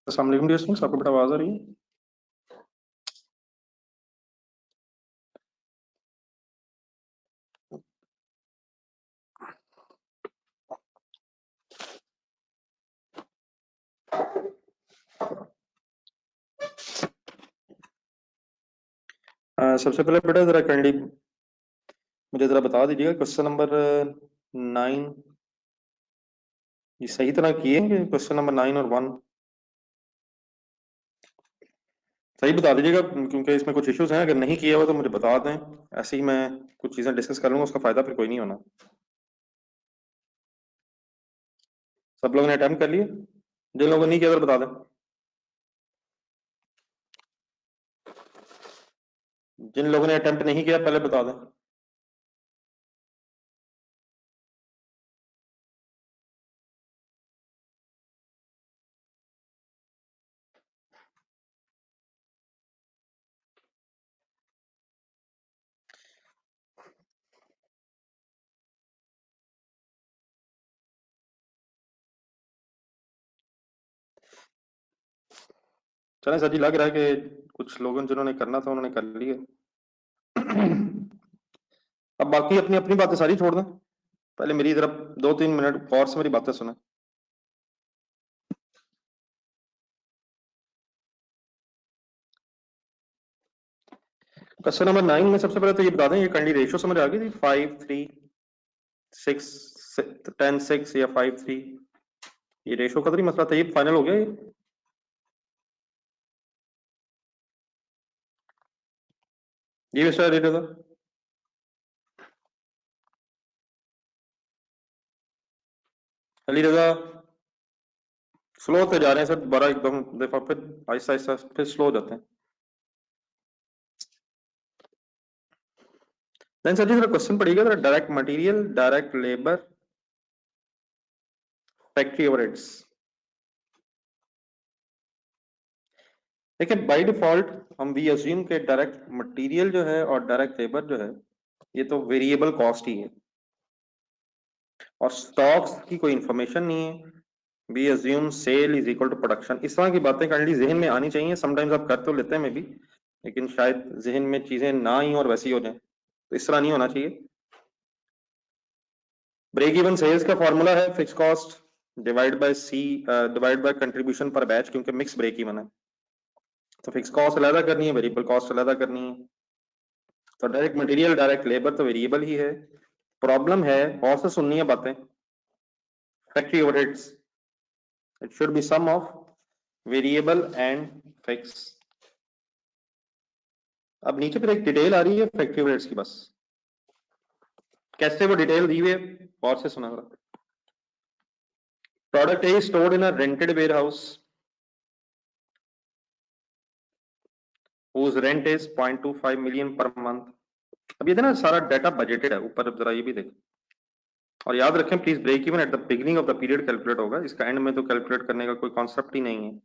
अस्सलाम वालेकुम dear students, आपको बेटा आवाज आ रही है? सबसे पहले बेटा जरा काइंडली मुझे जरा बता दीजिएगा क्वेश्चन नंबर 9 ये सही तरह किए हैं? क्वेश्चन नंबर 9 और 1 सही बता दीजिएगा, क्योंकि इसमें कुछ इश्यूज हैं। अगर नहीं किया हुआ तो मुझे बता दें, ऐसे ही मैं कुछ चीजें डिस्कस कर लूंगा, उसका फायदा फिर कोई नहीं होना। सब लोगों ने अटेम्प्ट कर लिया? जिन लोगों ने नहीं किया तो बता दें। जिन लोगों ने अटेम्प्ट नहीं किया पहले बता दें। चलें सर जी, लग रहा है कि कुछ लोगों ने जिन्होंने करना था उन्होंने कर लिया। अब बाकी अपनी अपनी बातें सारी छोड़ दें, पहले मेरी तरफ 2-3 मिनट और से मेरी बातें सुने। क्वेश्चन नंबर 9 में सबसे पहले तो ये बता दें, ये कैंडी रेशियो समझ आ गई थी? 5-3-6-10-6 या 5-3, ये रेशियो का तो नहीं मसला था, ये फाइनल हो गया। ये भी स्टार रेट था। अली रजा स्लो होते जा रहे हैं सर, दोबारा एकदम दफा फिर आहिस्ता आहिस्ता फिर स्लो हो जाते हैं। देन सर जी जरा क्वेश्चन पढ़िएगा जरा, direct material, direct labour, factory overheads. देखिए बाय डिफॉल्ट हम वी अज्यूम के डायरेक्ट मटेरियल जो है और डायरेक्ट लेबर जो है ये तो वेरिएबल कॉस्ट ही है, और स्टॉक्स की कोई इंफॉर्मेशन नहीं है। Be assume sale is equal to production, इस तरह की बातें काइंडली जहन में आनी चाहिए। समटाइम्स आप कर तो लेते हैं मे भी, लेकिन शायद जहन में चीजें ना ही और वैसी हो जाए, तो इस तरह नहीं होना चाहिए। ब्रेक इवन सेल्स का फॉर्मूला है fix cost divide by C divide by contribution per batch, क्योंकि मिक्स ब्रेक इवन है तो फिक्स कॉस्ट अलग करनी है, वेरिएबल कॉस्ट अलग करनी है। तो डायरेक्ट मटेरियल डायरेक्ट लेबर तो वेरिएबल ही है। प्रॉब्लम है और से सुननी है बातें, factory overheads it should be sum of variable and fix. अब नीचे फिर एक डिटेल आ रही है फैक्ट्री ओवरहेड्स की, बस कैसे वो डिटेल दी हुई है और से सुना। Product a stored in a rented warehouse whose rent is 0.25 million per month। अब ये ना सारा डाटा बजटेड है ऊपर, जरा ये भी देखें और याद रखें please, break even at the beginning of the period calculate होगा, इसका एंड में तो कैलकुलेट करने का कोई कॉन्सेप्ट ही नहीं है।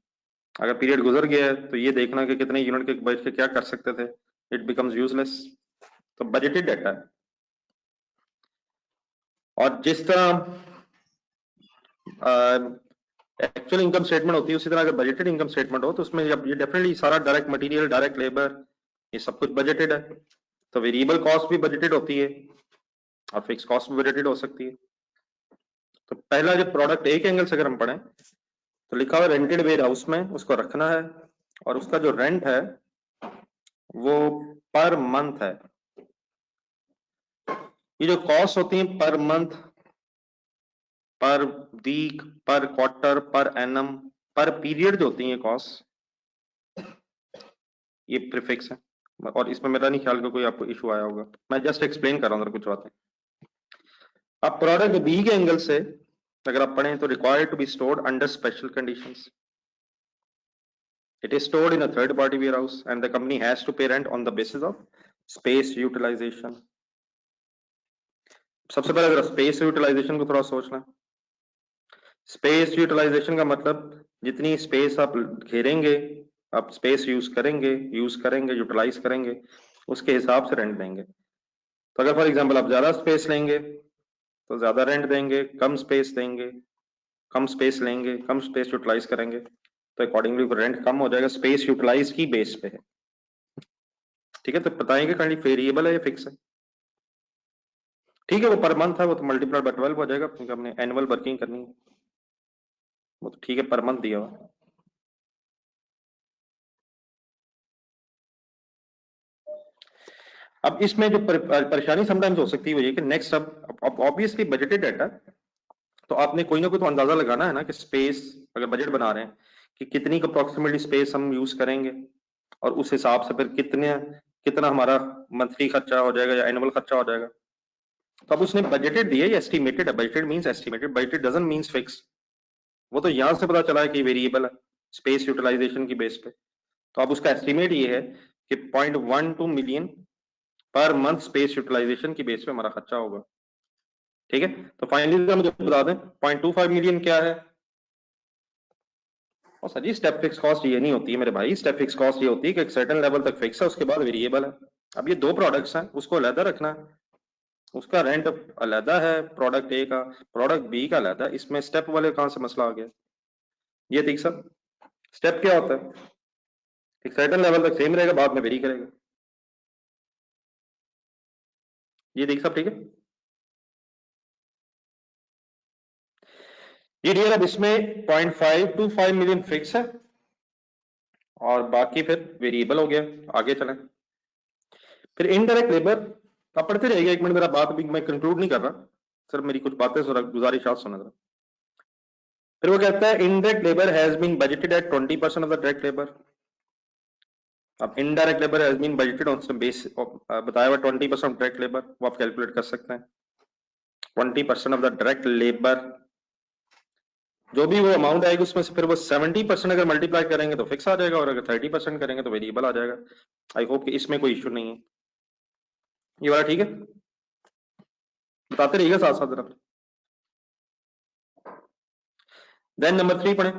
अगर पीरियड गुजर गया है तो ये देखना कि कितने यूनिट के बच के क्या कर सकते थे, इट बिकम्स यूजलेस। तो बजटेड डाटा है, और जिस तरह एक्चुअल इनकम स्टेटमेंट होती है उसी तरह अगर बजटेड इनकम स्टेटमेंट हो तो उसमें ये डेफिनेटली सारा डायरेक्ट मटेरियल डायरेक्ट लेबर ये सब कुछ बजटेड है। तो वेरिएबल कॉस्ट भी बजटेड होती है और फिक्स कॉस्ट भी बजटेड हो सकती है। तो पहला जो प्रोडक्ट एक एंगल से अगर हम पढ़ें तो लिखा हुआ रेंटेड वेयर हाउस में उसको रखना है, और उसका जो रेंट है वो पर मंथ है। ये जो कॉस्ट होती है पर मंथ, पर वीक, पर क्वार्टर, पर एनम, पर पीरियड जो होती है कॉस्ट, ये प्रीफिक्स है। और इसमें मेरा नहीं ख्याल का कोई आपको इशू आया होगा, मैं जस्ट एक्सप्लेन कर रहा हूँ कुछ बातें। अब प्रोडक्ट बी के एंगल से अगर आप पढ़ें तो required to be stored under special conditions. It is stored in a third party warehouse and the company has to pay rent on the basis of space utilization। सबसे पहले अगर space utilization को थोड़ा सोचना, स्पेस यूटिलाइजेशन का मतलब जितनी space आप घेरेंगे, आप स्पेस यूज करेंगे यूटिलाइज करेंगे, उसके हिसाब से रेंट देंगे। तो अगर फॉर एग्जांपल आप ज्यादा स्पेस लेंगे तो ज्यादा रेंट देंगे, कम स्पेस देंगे कम स्पेस लेंगे कम स्पेस यूटिलाइज करेंगे तो अकॉर्डिंगली रेंट कम हो जाएगा, स्पेस यूटिलाइज की बेस पे है। ठीक है, तो बताएंगे काइंडली वेरिएबल है या फिक्स है। ठीक है, वो पर मंथ है, वो तो मल्टीप्लाई बाय 12 हो जाएगा क्योंकि हमने एनुअल वर्किंग करनी है, वो तो ठीक है, पर मंथ दिया हुआ। अब इसमें जो परेशानी समटाइम्स हो सकती है वो ये कि नेक्स्ट, अब ऑब्वियसली बजटेड डाटा, तो आपने कोई ना कोई तो अंदाजा लगाना है ना कि स्पेस, अगर बजट बना रहे हैं कि कितनी अप्रोक्सीमेटली स्पेस हम यूज करेंगे, और उस हिसाब से फिर कितने कितना हमारा मंथली खर्चा हो जाएगा या एनुअल खर्चा हो जाएगा। तो अब उसने बजटेड दिया या एस्टिमेटेड है, budgeted means estimated, budgeted doesn't means fix. वो तो यहां से पता चला है कि वेरिएबल है स्पेस यूटिलाइजेशन की बेस पे। तो अब उसका एस्टिमेट ये है कि 0.12 million per month space utilization की बेस पे हमारा खर्चा होगा। ठीक है, तो फाइनली मुझे बता दें 0.25 मिलियन क्या है। और सर जी स्टेप फिक्स कॉस्ट ये नहीं होती है मेरे भाई, स्टेप फिक्स कॉस्ट ये होती है कि एक सर्टेन लेवल तक फिक्स है, उसके बाद वेरिएबल है। अब ये दो प्रोडक्ट्स हैं, उसको अलग रखना है, उसका रेंट अलग है प्रोडक्ट ए का, प्रोडक्ट बी का अलग है, इसमें स्टेप वाले कहां से मसला आ गया। ये ठीक सर, स्टेप क्या होता है, एक सर्टेन लेवल तक सेम रहेगा, बाद में वेरी करेगा। ये देख सब ठीक है। ये डियर अब इसमें 0.525 मिलियन फिक्स है और बाकी फिर वेरिएबल हो गया। आगे चलें, फिर इनडायरेक्ट लेबर आप पढ़ते रहिएगा, एक मिनट मेरा बात अभी मैं कंक्लूड नहीं कर रहा सर, मेरी कुछ बातें जरा गुजारिश आप सुना जरा। फिर वो कहता है indirect labour has been budgeted at 20% of the direct labour. अब indirect labour has been budgeted on base बताया हुआ 20% डायरेक्ट लेबर, वो आप कैलकुलेट कर सकते हैं। 20% ऑफ द डायरेक्ट लेबर, जो भी वो अमाउंट आएगी उसमें से फिर वो 70% अगर मल्टीप्लाई करेंगे तो फिक्स आ जाएगा, और अगर 30% करेंगे तो वेरिएबल आ जाएगा। आई होप कि इसमें कोई इश्यू नहीं है। ये वाला ठीक है, बताते रहिएगा साथ साथ जरा। देन नंबर 3 पढ़े,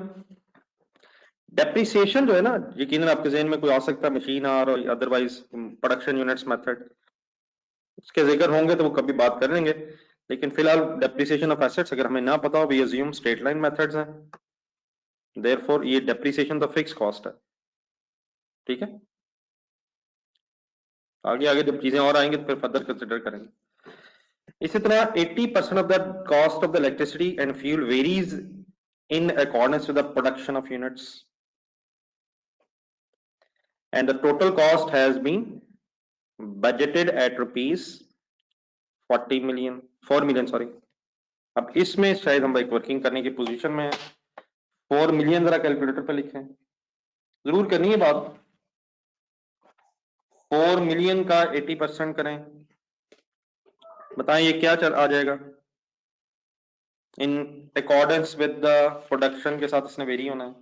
डेप्रिसिएशन जो है ना, यकीनन आपके जहन में कोई आ सकता है, मशीन आर और अदरवाइज प्रोडक्शन यूनिट्स मेथड, उसके जिक्र होंगे तो वो कभी बात कर लेंगे, लेकिन फिलहाल डेप्रिसिएशन ऑफ एसेट्स अगर हमें ना पता हो, we assume straight line methods हैं, देयरफॉर ये डेप्रिसिएशन तो फिक्स कॉस्ट है। ठीक है, आगे आगे जब चीजें और आएंगे तो फिर फर्दर कंसिडर करेंगे। इसी तरह 80% of the cost of the electricity and fuel varies in accordance with the production of units, and the total cost has been budgeted at rupees 40 million 4 million sorry. अब इसमें शायद हम एक वर्किंग करने की पोजीशन में है। 4 मिलियन जरा कैलकुलेटर पे लिखें, जरूर करनी है बात। 4 मिलियन का 80% करें, बताएं ये क्या आ जाएगा। In accordance with the production के साथ इसने वेरी होना है,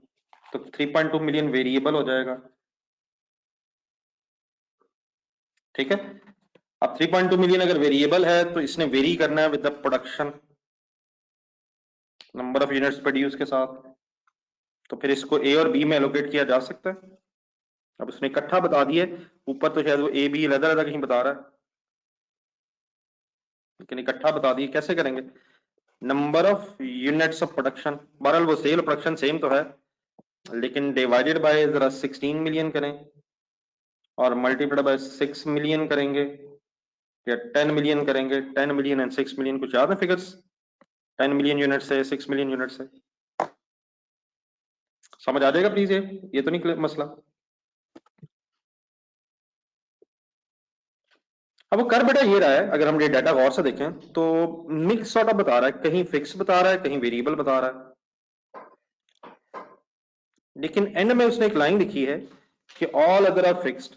तो 3.2 मिलियन वेरिएबल हो जाएगा। ठीक है, अब 3.2 मिलियन अगर वेरिएबल है तो इसने वेरी करना है with the production number of units produce के साथ, तो फिर इसको ए और बी में एलोकेट किया जा सकता है। अब उसने इकट्ठा बता दिए, ऊपर तो शायद वो ए बी अलग अलग कहीं बता रहा है, लेकिन इकट्ठा बता दिए, कैसे करेंगे। Number of units of production, बहरहाल वो सेल प्रोडक्शन सेम तो है, लेकिन डिवाइडेड बाय जरा 16 मिलियन करें और मल्टीप्लाइड बाय 6 मिलियन करेंगे या 10 मिलियन करेंगे। 10 मिलियन एंड 6 मिलियन कुछ याद है फिगर्स, 10 मिलियन यूनिट से 6 मिलियन यूनिट से, समझ आ जाएगा प्लीज। ये तो नहीं मसला। अब वो कर बेटा ये रहा है, अगर हम ये डाटा गौर से देखें तो मिक्स सॉर्ट ऑफ बता रहा है, कहीं फिक्स बता रहा है कहीं वेरिएबल बता रहा है, लेकिन एंड में उसने एक लाइन लिखी है कि ऑल अदर आर फिक्स्ड।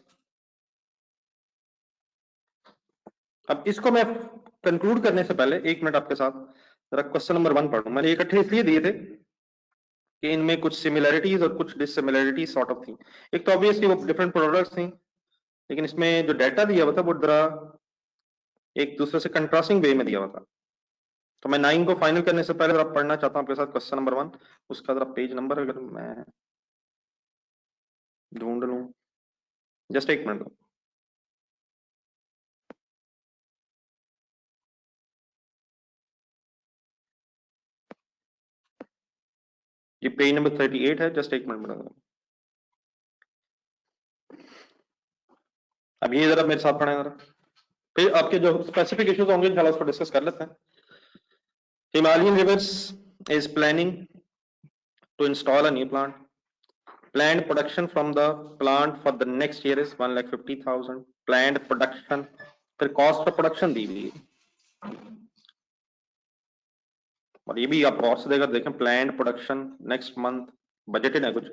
अब इसको मैं कंक्लूड करने से पहले एक मिनट आपके साथ जरा क्वेश्चन नंबर 1 पढ़ूं। मैंने इकट्ठे इसलिए दिए थे कि इनमें कुछ सिमिलरिटीज और कुछ डिससिमिलरिटीज सॉर्ट ऑफ थी। एक तो ऑब्वियसली वो डिफरेंट प्रोडक्ट्स थी, लेकिन इसमें जो डाटा दिया हुआ था वो जरा एक दूसरे से कंट्रास्टिंग वे में दिया हुआ था। तो मैं 9 को फाइनल करने से पहले जरा पढ़ना चाहता हूं आपके साथ क्वेश्चन नंबर 1, उसका जरा पेज नंबर अगर मैं ढूंढ लूं, जस्ट एक मिनट। ये पेज नंबर 38 है, जस्ट एक मिनट में। अब ये जरा मेरे साथ पढ़े जरा, फिर आपके जो स्पेसिफिक इश्यूज होंगे इंशाल्लाह उसको डिस्कस कर लेते हैं। Himalayan reverse is planning to install a new plant. Planned production from the plant for the next year is 1,50,000. Planned production, फिर cost of production दी हुई है और ये भी आप cost देकर देखें, planned production next month budgeted है कुछ।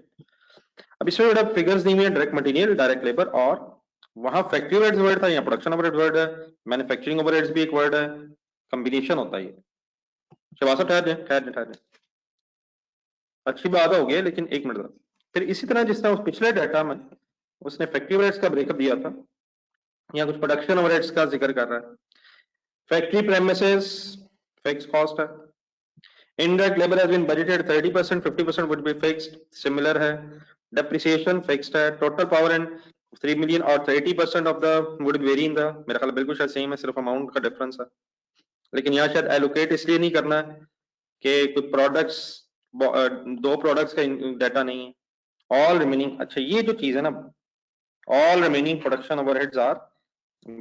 अब इसमें बड़ा फिगर्स दी हुई है, डायरेक्ट मटेरियल, डायरेक्ट लेबर, और वहां फैक्ट्री ओवरहेड्स वर्ड था, यहाँ प्रोडक्शन ओवरहेड वर्ड है, मैन्युफैक्चरिंग ओवरहेड्स भी एक वर्ड है, कॉम्बिनेशन होता है ये। शहबाज ठहर जाए, अच्छी बात हो गई, लेकिन एक मिनट। फिर इसी तरह जिस तरह उस पिछले डाटा में उसने फैक्ट्री ओवरहेड्स का ब्रेकअप दिया था, यहाँ कुछ प्रोडक्शन ओवरहेड्स का जिक्र कर रहा है। फैक्ट्री प्रेमिसेस फिक्स कॉस्ट है। Indirect labour has been budgeted 30%, 50% would be fixed, similar है। डेप्रिसिएशन फिक्स्ड है। टोटल पावर एंड 3 मिलियन और 30% of the would vary in the, मेरा ख्याल बिल्कुल शायद सेम है, सिर्फ अमाउंट का डिफरेंस है। लेकिन यहाँ शायद एलोकेट इसलिए नहीं करना है कि कुछ प्रोडक्ट्स, दो प्रोडक्ट्स का डाटा नहीं है। ऑल रिमेनिंग, अच्छा ये जो चीज है ना, all remaining production overheads are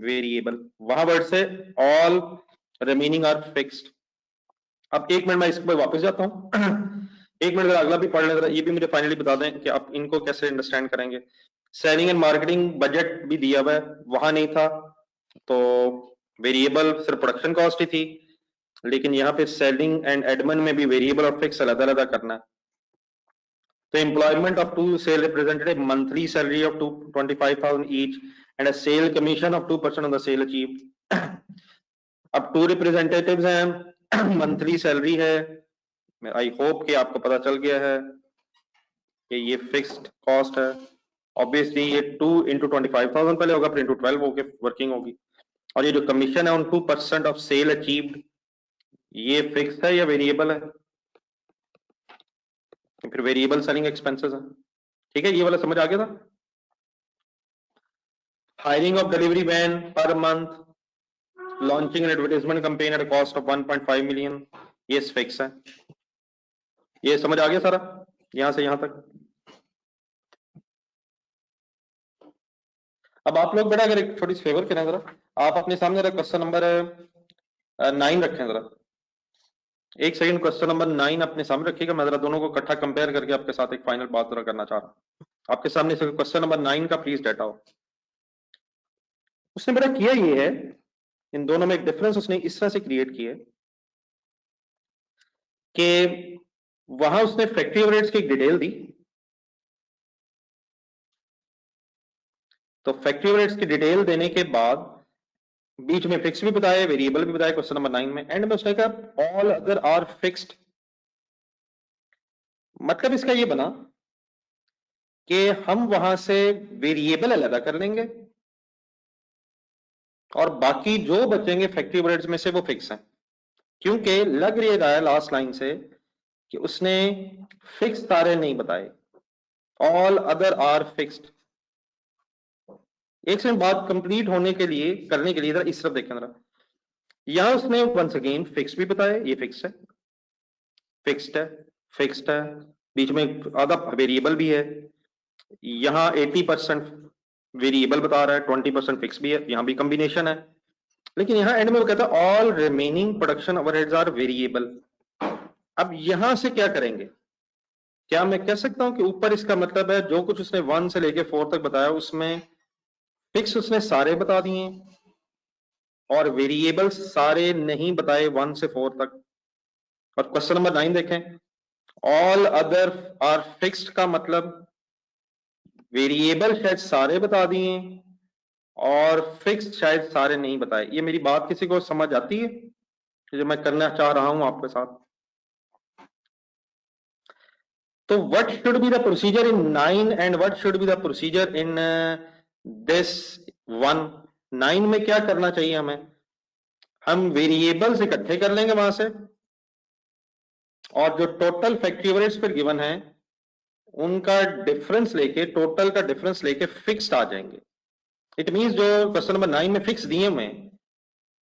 variable, वहां वर्ड से ऑल रिमेनिंग आर फिक्स्ड। अब एक मिनट मैं इस पर वापस जाता हूँ एक मिनट अगला भी पढ़ लें, ये भी मुझे फाइनली बता दें कि आप इनको कैसे अंडरस्टैंड करेंगे। सेलिंग एंड मार्केटिंग बजट भी दिया हुआ है, वहां नहीं था, तो वेरिएबल सिर्फ प्रोडक्शन कॉस्ट ही थी, लेकिन यहाँ पे सेलिंग एंड एडमिन में भी वेरिएबल और फिक्स अलग अलग करना है। तो employment of two sale representative, monthly salary of 25,000 each and a sale commission of 2% on the sale achieved. अब टू रिप्रेजेंटेटिव्स हैं, मंथली सैलरी है, आई होप कि आपको पता चल गया है कि ये फिक्स्ड कॉस्ट है। ऑब्वियसली ये 2 into 25,000 पहले होगा, फिर इंटू 12 होके वर्किंग होगी। और ये जो कमीशन है ऑन 2% ऑफ सेल अचीव्ड, ये फिक्स है या वेरिएबल है? फिर वेरिएबल सेलिंग एक्सपेंसेस है, ठीक है, ये वाला समझ आ गया था। Hiring of delivery van per month, launching an advertisement campaign at cost of 1.5 million, ये फिक्स है। ये समझ आ गया सारा यहां से यहां तक। अब आप लोग बेटा अगर एक छोटी सी फेवर करें, जरा आप अपने सामने क्वेश्चन नंबर 9 रखें, जरा एक सेकंड, क्वेश्चन नंबर 9 अपने सामने रखिएगा। मैं जरा दोनों को इकट्ठा कंपेयर करके आपके साथ एक फाइनल बात जरा करना चाह रहा हूं। आपके सामने से क्वेश्चन नंबर 9 का प्लीज डाटा हो। उसने बेटा किया ये है, इन दोनों में एक डिफरेंस उसने इस तरह से क्रिएट किया कि वहां उसने फैक्ट्री ओवरहेड्स की एक डिटेल दी, तो फैक्ट्री ओवरहेड्स की डिटेल देने के बाद बीच में फिक्स भी बताया, वेरिएबल भी बताया क्वेश्चन नंबर 9 में। एंड में उसने कहा ऑल अदर आर फिक्स्ड। मतलब इसका ये बना कि हम वहां से वेरिएबल अलग कर लेंगे और बाकी जो बचेंगे फैक्ट्री ओवरहेड्स में से वो फिक्स हैं, क्योंकि लग रहा है लास्ट लाइन से कि उसने फिक्स सारे नहीं बताए, ऑल अदर आर फिक्स्ड। एक सेकंड, बात कंप्लीट होने के लिए, करने के लिए जरा इस तरफ देखें जरा, यहां उसने वंस अगेन फिक्स भी बताया, ये फिक्स है, फिक्स्ड है, फिक्स्ड है, बीच में आधा वेरिएबल भी है। यहां 80% वेरिएबल बता रहा है, 20% फिक्स भी है, यहां भी कॉम्बिनेशन है। लेकिन यहां एंड में वो कहता है all remaining production overheads are variable. अब यहां से क्या करेंगे? क्या मैं कह सकता हूं कि ऊपर इसका मतलब है जो कुछ उसने 1 से लेके 4 तक बताया उसमें फिक्स उसने सारे बता दिए और वेरिएबल सारे नहीं बताए 1 से 4 तक। और क्वेश्चन नंबर 9 देखें, ऑल अदर आर फिक्स्ड का मतलब वेरिएबल शायद सारे बता दिए और फिक्स्ड शायद सारे नहीं बताए। ये मेरी बात किसी को समझ आती है जो मैं करना चाह रहा हूं आपके साथ? तो what should be the procedure in 9 and what should be the procedure in this 1? 9 में क्या करना चाहिए हमें? हम वेरिएबल्स इकट्ठे कर लेंगे वहां से और जो टोटल फैक्ट्री ओवरहेड्स पर गिवन है उनका डिफरेंस लेके, टोटल का डिफरेंस लेके फिक्स्ड आ जाएंगे। इट मींस जो क्वेश्चन नंबर 9 में फिक्स दिए हुए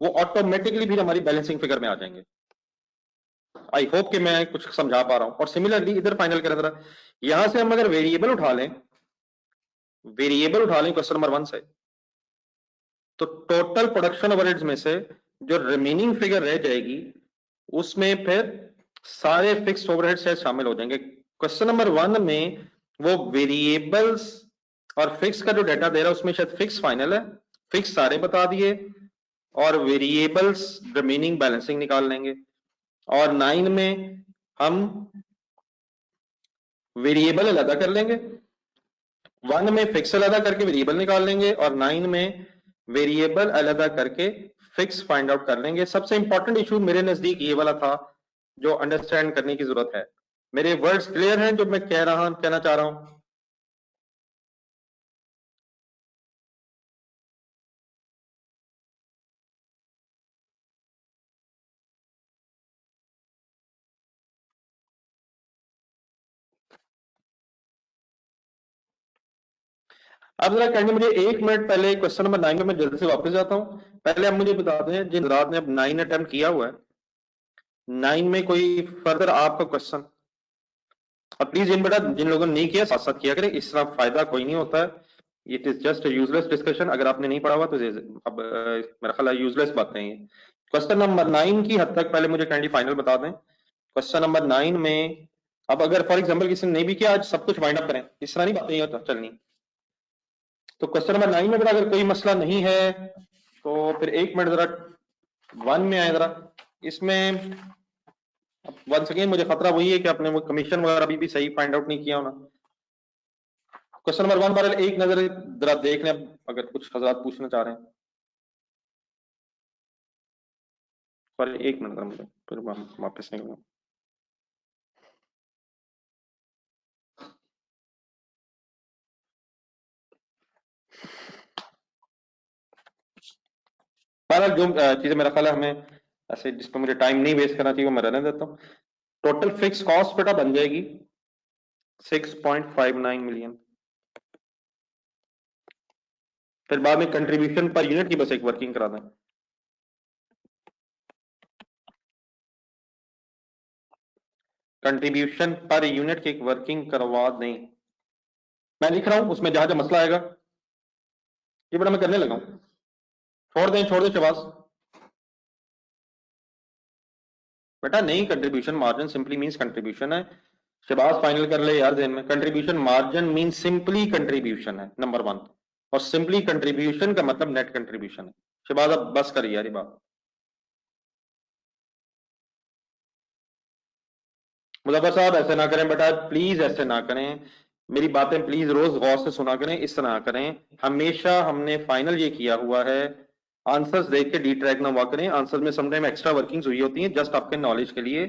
वो ऑटोमेटिकली भी हमारी बैलेंसिंग फिगर में आ जाएंगे। आई होप कि मैं कुछ समझा पा रहा हूं। और सिमिलरली इधर फाइनल करें जरा, यहां से हम अगर वेरिएबल उठा लें क्वेश्चन नंबर 1 से, तो टोटल प्रोडक्शन ओवरहेड्स में से जो रिमेनिंग फिगर रह जाएगी उसमें फिर सारे फिक्स्ड ओवरहेड्स शामिल हो जाएंगे। क्वेश्चन नंबर 1 में वो वेरिएबल्स और फिक्स का जो डाटा दे रहा है उसमें शायद फिक्स फाइनल है, फिक्स सारे बता दिए, और वेरिएबल्स रिमेनिंग बैलेंसिंग निकाल लेंगे। और 9 में हम वेरिएबल अलग कर लेंगे, 1 में फिक्स अलग करके वेरिएबल निकाल लेंगे, और 9 में वेरिएबल अलग करके फिक्स फाइंड आउट कर लेंगे। सबसे इंपॉर्टेंट इशू मेरे नजदीक ये वाला था जो अंडरस्टैंड करने की जरूरत है। मेरे वर्ड्स क्लियर हैं जो मैं कहना चाह रहा हूं? अब जरा कहने मुझे 1 मिनट पहले क्वेश्चन नंबर 9 में मैं जल्दी से वापस जाता हूं। पहले आप मुझे बता दें जिन रात ने अब 9 अटेम्प्ट किया हुआ है, 9 में कोई फर्दर आपका क्वेश्चन, और प्लीज इन बेटा जिन लोगों ने नहीं किया साथ साथ किया करें, इस तरह फायदा कोई नहीं होता है। It is just useless discussion. अगर आपने नहीं पढ़ा हुआ तो अब मेरा ख्याल है यूजलेस बातें हैं। क्वेश्चन नंबर 9 की हद तक पहले मुझे कैंडी फाइनल बता दें। क्वेश्चन नंबर 9 में अब अगर फॉर एग्जाम्पल किसी ने नहीं भी किया, आज सब कुछ वाइंड अप करें, इस तरह नहीं बातें चलनी। तो क्वेश्चन नंबर 9 में बेटा अगर कोई मसला नहीं है तो फिर 1 मिनट जरा 1 में आए जरा। इसमें वंस अगेन मुझे खतरा वही है कि आपने वो कमीशन वगैरह अभी भी सही फाइंड आउट नहीं किया होना। क्वेश्चन नंबर 1 पर एक नजर जरा देख लें अगर कुछ हजरात पूछना चाह रहे हैं। सॉरी 1 मिनट जरा मुझे फिर वापस निकलना। बहरहाल जो चीजें मेरा ख्याल है हमें ऐसे जिस पर मुझे टाइम नहीं वेस्ट करना चाहिए वो मैं रहने देता हूँ। टोटल फिक्स कॉस्ट बेटा बन जाएगी 6.59 मिलियन। फिर बाद में कंट्रीब्यूशन पर यूनिट की बस एक वर्किंग करा दें। कंट्रीब्यूशन पर यूनिट की एक वर्किंग करवा दें। मैं लिख रहा हूं, उसमें जहां जहां मसला आएगा ये बड़ा मैं करने लगा हूं। छोड़ दें शबाज। बेटा नहीं, contribution margin simply means contribution है। शबाज फाइनल कर ले यार ध्यान में, contribution margin mean simply contribution है नंबर 1, और सिंपली कंट्रीब्यूशन का मतलब नेट कंट्रीब्यूशन है। शबाज अब बस करिए यार ये बात। मुजफ्फर साहब ऐसे ना करें बेटा, प्लीज ऐसे ना करें। मेरी बातें प्लीज रोज गौर से सुना करें, इस तरह करें। हमेशा हमने फाइनल ये किया हुआ है, आंसर्स देख के डी ट्रैक ना हुआ करें। आंसर्स में समटाइम एक्स्ट्रा वर्किंग्स हुई होती हैं जस्ट आपके नॉलेज के लिए।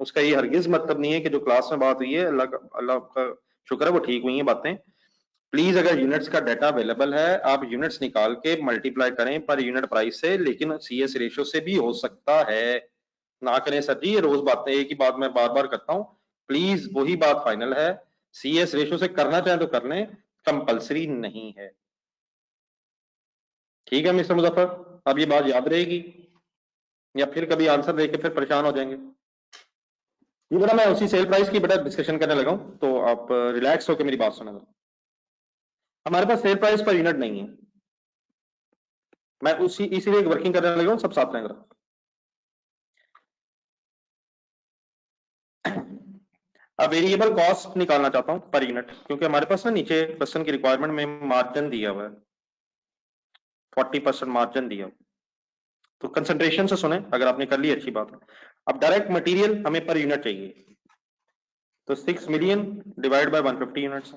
उसका ये हरगिज मतलब नहीं है कि जो क्लास में बात हुई है अल्लाह का शुक्र है वो ठीक हुई है बातें। प्लीज अगर यूनिट्स का डाटा अवेलेबल है आप यूनिट्स निकाल के मल्टीप्लाई करें पर यूनिट प्राइस से, लेकिन सीएस रेशियो से भी हो सकता है। ना करें सर जी, ये रोज बातें एक ही बात मैं बार बार करता हूं। प्लीज वही बात फाइनल है, सीएस रेशियो से करना चाहें तो कर लें, कंपल्सरी नहीं है। ठीक है मिस्टर मुजफ्फर, अब ये बात याद रहेगी, या फिर कभी आंसर देके फिर परेशान हो जाएंगे। ये बेटा मैं उसी सेल प्राइस की बेटा डिस्कशन करने लगा हूं, तो आप रिलैक्स होकर मेरी बात सुने। हमारे पास सेल प्राइस पर यूनिट नहीं है, मैं उसी इसीलिए वर्किंग करने लगा हूं, सब साथ में। अब वेरिएबल कॉस्ट निकालना चाहता हूं पर यूनिट, क्योंकि हमारे पास ना नीचे क्वेश्चन की रिक्वायरमेंट में मार्जिन दिया हुआ है, 40% मार्जिन दिया हुआ। तो कंसंट्रेशन से सुने, अगर आपने कर ली अच्छी बात है। अब डायरेक्ट मटेरियल हमें पर यूनिट चाहिए, तो 6 million divide by 150 units.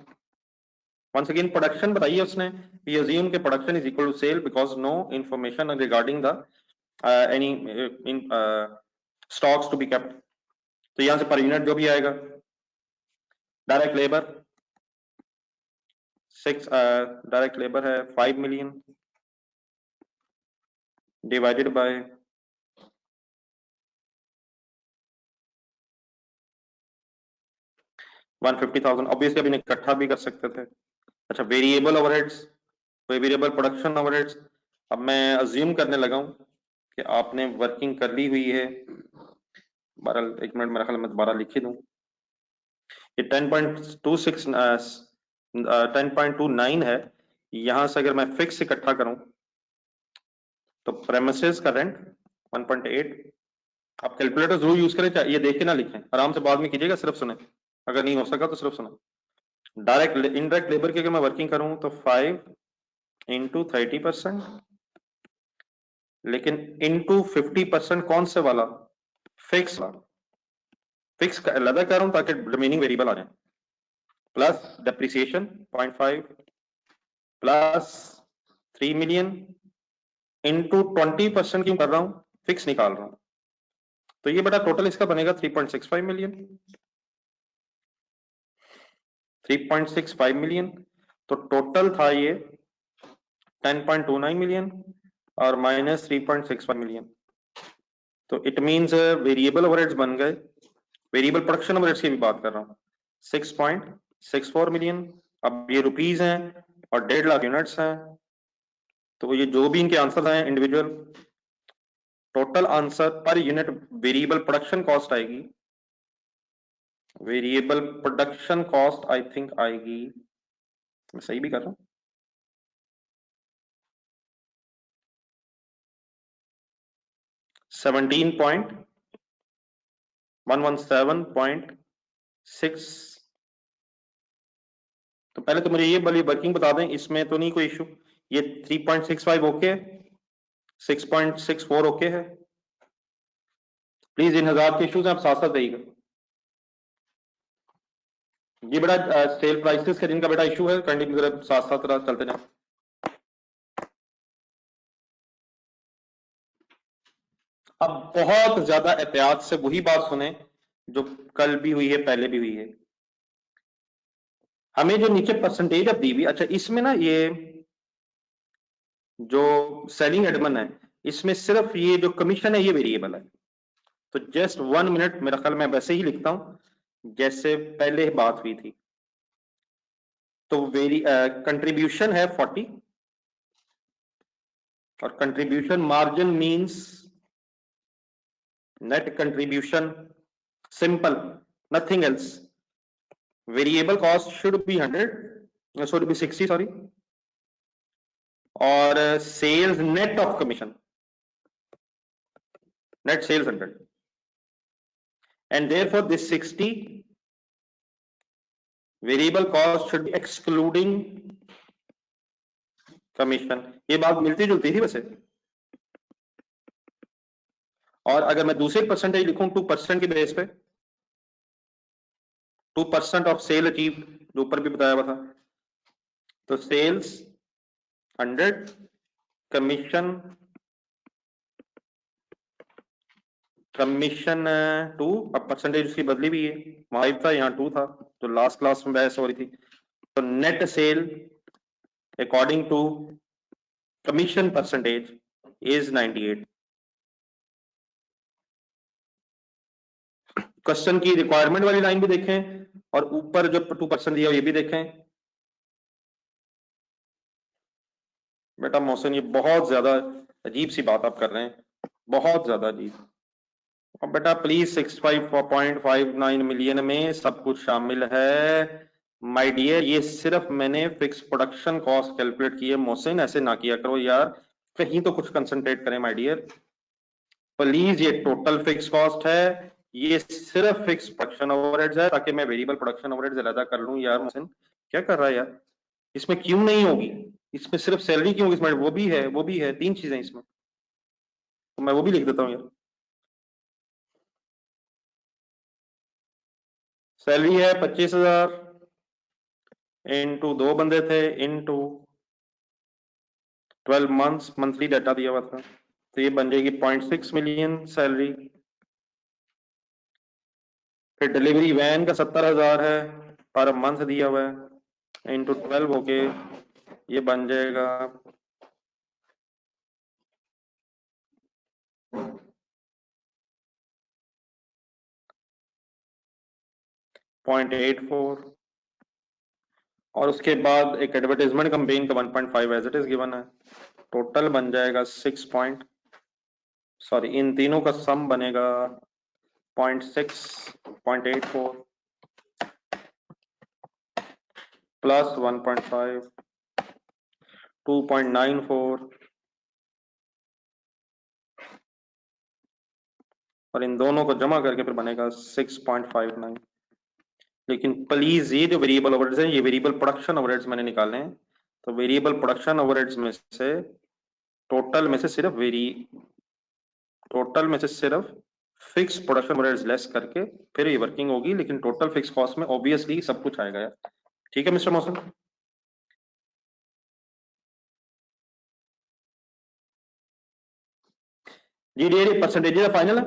Once again production बताइए उसने, वी अज्यूम के production is equal to sale because no information regarding the any in stocks to be kept. तो यहां से पर यूनिट जो भी आएगा, डायरेक्ट लेबर 6 डायरेक्ट लेबर है 5 मिलियन डिवाइडेड बाय 150,000। ऑब्वियसली अभी इकट्ठा भी कर सकते थे। अच्छा, variable overheads, variable production overheads. अब मैं अज्यूम करने लगा हूं कि आपने वर्किंग कर ली हुई है 12, एक मिनट, मेरा ख्याल मैं दोबारा लिख ही दूं। ये 10.29 है। यहां से अगर मैं फिक्स इकट्ठा करूं तो प्रेमिसेस का रेंट 1.8। आप कैलकुलेटर जरूर यूज करें, ये देख के ना लिखें, आराम से बाद में कीजिएगा, सिर्फ सुने, अगर नहीं हो सका तो सिर्फ सुने। डायरेक्ट इनडायरेक्ट लेबर की अगर मैं वर्किंग करूं तो 5 इंटू 30%, लेकिन इंटू 50% कौन से वाला? फिक्स वाला। फिक्स का अलग कर रहा हूं ताकि रिमेनिंग वेरिएबल आ जाए। Plus depreciation 0.5 plus 3 million into 20% क्यों कर रहा हूं? फिक्स निकाल रहा हूं, तो ये बेटा टोटल इसका बनेगा 3.65 मिलियन। 3.65 मिलियन, तो टोटल था ये 10.29 मिलियन और माइनस 3.65 मिलियन। तो इट मींस वेरिएबल ओवरहेड्स बन गए, वेरिएबल प्रोडक्शन ओवरहेड्स की भी बात कर रहा हूं, 6.64 मिलियन। अब ये रुपीस हैं और 1.5 लाख यूनिट्स हैं, तो ये जो भी इनके आंसर आए individual, total answer per unit variable production cost आएगी, variable production cost I think आएगी, मैं सही भी कर रहा हूं, 17.117.6। तो पहले तो मुझे ये वाली वर्किंग बता दें, इसमें तो नहीं कोई इशू, ये 3.65 ओके है, 6.64 ओके है। प्लीज इन हजार के इश्यूज आप साथ साथ रहिएगा। ये बड़ा सेल प्राइसेस का जिनका बेटा इशू है, कंटिन्यू जरा साथ साथ चलते जाए। अब बहुत ज्यादा एहतियात से वही बात सुने जो कल भी हुई है, पहले भी हुई है। हमें जो नीचे परसेंटेज अब दी हुई, अच्छा इसमें ना ये जो सेलिंग एडमन है, इसमें सिर्फ ये जो कमीशन है ये वेरिएबल है, तो जस्ट 1 मिनट, मेरा ख्याल मैं वैसे ही लिखता हूं जैसे पहले बात हुई थी। तो कंट्रीब्यूशन है 40 और contribution margin means net contribution, simple, nothing else. Variable cost should be 100, should be 60 sorry, और sales net of commission, net sales 100, and therefore this 60 variable cost should be excluding commission. ये बात मिलती जुलती थी वैसे। और अगर मैं दूसरे परसेंटेज लिखूं 2% के बेस पे, 2% ऑफ सेल अचीव, जो ऊपर भी बताया हुआ था, तो सेल्स 100, कमीशन 2, अब परसेंटेज उसकी बदली भी है, 5 था यहाँ 2 था, तो लास्ट क्लास में बहस हो रही थी। तो net sale according to commission percentage is 98। Question की रिक्वायरमेंट वाली लाइन भी देखें और ऊपर जो 2% दिया ये भी देखें। बेटा मोहसिन, ये बहुत ज्यादा अजीब सी बात आप कर रहे हैं, बहुत ज्यादा अजीब। अब बेटा प्लीज 65.59 मिलियन में सब कुछ शामिल है माय डियर, ये सिर्फ मैंने फिक्स प्रोडक्शन कॉस्ट कैलकुलेट की है। मोहसिन ऐसे ना किया करो यार, कहीं तो कुछ कंसंट्रेट करें माय डियर प्लीज। ये टोटल फिक्स कॉस्ट है, ये सिर्फ फिक्स प्रोडक्शन ओवरहेड्स है, ताकि मैं वेरिएबल प्रोडक्शन ओवरहेड्स अलग कर लूं। यार मोहसिन क्या कर रहा है यार, इसमें क्यों नहीं होगी, इसमें सिर्फ सैलरी क्यों, इसमें वो भी है, वो भी है, 3 चीजें इसमें, तो मैं वो भी लिख देता हूँ यार। सैलरी है 25,000 इंटू 2 बंदे थे इंटू 12 मंथ्स, मंथली डाटा दिया हुआ था, तो ये बन जाएगी 0.6 मिलियन सैलरी। फिर डिलीवरी वैन का 70,000 है पर मंथ दिया हुआ है, इंटू 12 होके ये बन जाएगा 0.84, और उसके बाद एक एडवर्टाइजमेंट कैंपेन का 1.5 एज इट इज गिवन है, टोटल बन जाएगा 6 पॉइंट, सॉरी इन तीनों का सम बनेगा 0.6, 0.84 प्लस 1.5, 2.94 और इन दोनों को जमा करके फिर बनेगा 6.59। लेकिन प्लीज ये जो वेरिएबल ओवरहेड्स हैं ये वेरिएबल प्रोडक्शन ओवरहेड्स मैंने निकाले हैं, तो वेरिएबल प्रोडक्शन ओवरहेड्स में से टोटल में से सिर्फ फिक्स प्रोडक्शन ओवरहेड्स लेस करके फिर ये वर्किंग होगी, लेकिन टोटल फिक्स कॉस्ट में ऑब्वियसली सब कुछ आएगा यार। ठीक है मिस्टर मौसम? जी डी परसेंटेज फाइनल है,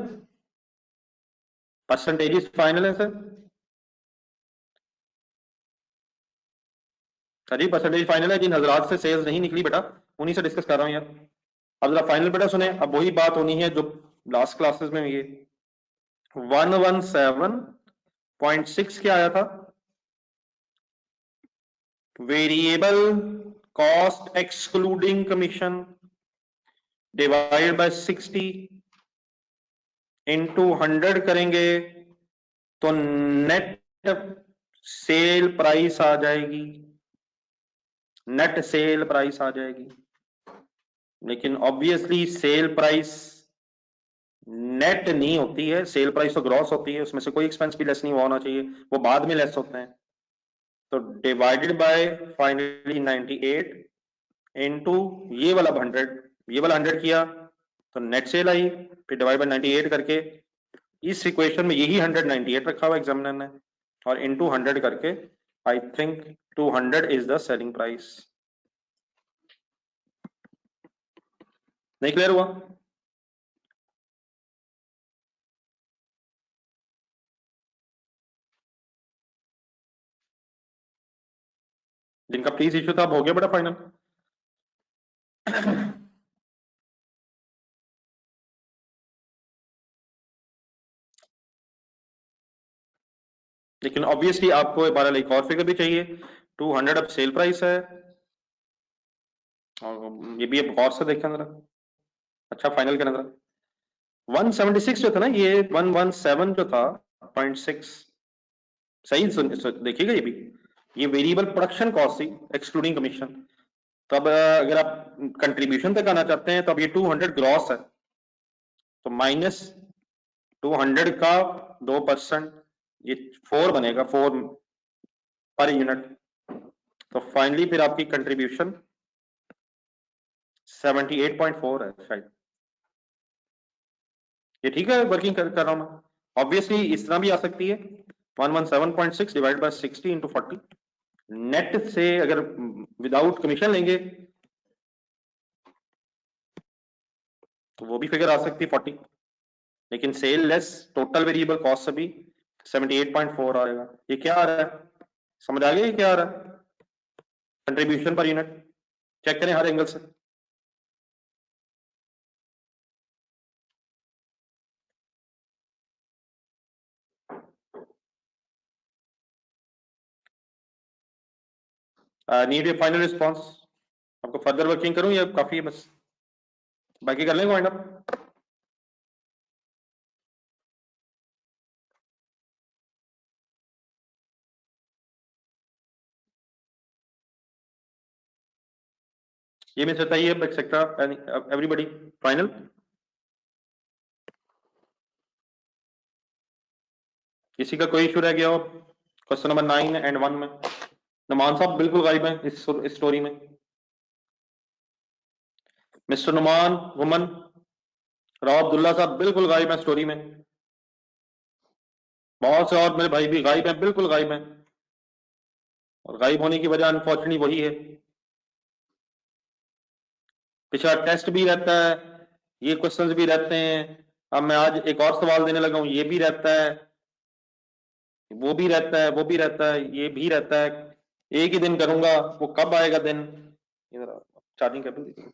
परसेंटेज फाइनल है सर। जी परसेंटेज फाइनल है, जिन हजरात से सेल्स नहीं निकली बेटा उन्हीं से डिस्कस कर रहा हूँ यार। अब जरा फाइनल बेटा सुने, अब वही बात होनी है जो लास्ट क्लासेस में ये 117.6 क्या आया था, variable cost excluding commission divide by 60 into 100 करेंगे तो नेट सेल प्राइस आ जाएगी, नेट सेल प्राइस आ जाएगी। लेकिन ऑब्वियसली सेल प्राइस नेट नहीं होती है, सेल प्राइस तो ग्रॉस होती है, उसमें से कोई एक्सपेंस भी लेस नहीं होना चाहिए, वो बाद में लेस होते हैं। तो डिवाइडेड बाय फाइनली 98 इनटू ये वाला 100, ये वाला 100 किया तो नेट सेल आई, फिर डिवाइड बाय 98 करके इस इक्वेशन में यही 198 रखा हुआ एग्जामिनर ने और इनटू 100 करके I think 200 is the selling price. नहीं क्लियर हुआ? जिनका प्लीज इश्यू था हो गया बेटा फाइनल? लेकिन ऑब्वियसली आपको बहरहाल एक और फिगर भी चाहिए, 200 अब सेल प्राइस है और ये भी अब गौर से देखें जरा। अच्छा फाइनल करना जरा, 176 जो था ना, ये 117 जो था 0.6 सही देखिएगा, ये वेरिएबल प्रोडक्शन कॉस्ट थी एक्सक्लूडिंग कमीशन। तब अगर आप कंट्रीब्यूशन तक आना चाहते हैं तो अब ये 200 ग्रॉस है, तो माइनस 200 का 2%, ये 4 बनेगा, 4 पर यूनिट। तो फाइनली फिर आपकी कंट्रीब्यूशन 78.4 है शायद। ये ठीक है, वर्किंग कर रहा हूं मैं। ऑब्वियसली इस तरह भी आ सकती है, 117.6 डिवाइड बाय 60 इंटू 40। नेट से अगर विदाउट कमीशन लेंगे तो वो भी फिगर आ सकती है 40, लेकिन sale less total variable cost से भी 78.4 आएगा। ये क्या आ रहा है, समझ आ गया ये क्या आ रहा है? कंट्रीब्यूशन पर यूनिट चेक करें हर एंगल से। नीड ए फाइनल रिस्पॉन्स, आपको फर्दर वर्किंग करूं या काफी है बस, बाकी कर लेंगे वाइंड अप? ये में बताइए एक्सेट्रा एवरीबॉडी फाइनल। किसी का कोई इशू रह गया हो क्वेश्चन नंबर 9 एंड 1 में? नुमान साहब बिल्कुल गायब है इस स्टोरी में। मिस्टर नुमान, वुमन, राव अब्दुल्ला साहब बिल्कुल गायब है स्टोरी में। बहुत से और मेरे भाई भी गायब हैं, बिल्कुल गायब हैं, और गायब होने की वजह अनफॉर्चुनेटली वही है, पिछला टेस्ट भी रहता है, ये क्वेश्चंस भी रहते हैं, अब मैं आज एक और सवाल देने लगा हूं, ये भी रहता है, वो भी रहता है, वो भी रहता है, ये भी रहता है। एक ही दिन करूंगा, वो कब आएगा दिन? इधर चार्जिंग कर दीजिए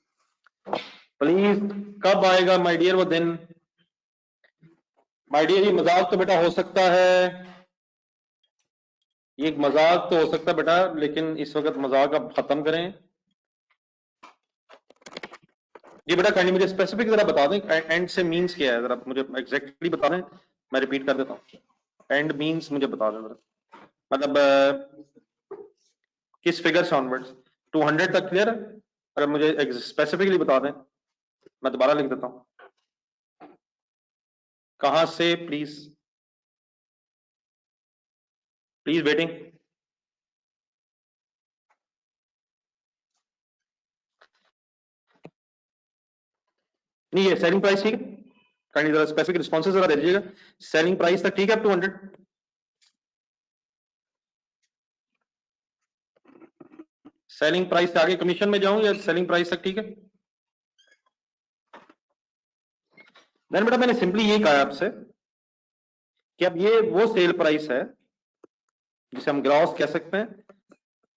प्लीज, कब आएगा माय डियर वो दिन? माय डियर ये मजाक तो बेटा हो सकता है, ये एक मजाक तो हो सकता है बेटा, लेकिन इस वक्त मजाक अब खत्म करें। ये बेटा काइंडली मुझे स्पेसिफिक जरा बता दें, एंड से मींस क्या है, जरा मुझे एग्जैक्टली बता दें मैं रिपीट कर देता हूँ, एंड मींस मुझे बता दें मतलब किस फिगर से ऑनवर्ड्स, 200 तक क्लियर है? अगर मुझे स्पेसिफिकली बता दें, मैं दोबारा लिख देता हूँ कहां से, प्लीज प्लीज वेटिंग। नहीं ये सेलिंग प्राइस ठीक है, काइंडली जरा स्पेसिफिक रिस्पॉन्सेज जरा दे दीजिएगा। सेलिंग प्राइस तक ठीक है 200? सेलिंग प्राइस से आगे कमीशन में जाऊं या सेलिंग प्राइस तक ठीक है? देन बेटा मैंने सिंपली ये कहा आपसे कि अब ये वो सेल प्राइस है जिसे हम ग्रॉस कह सकते हैं,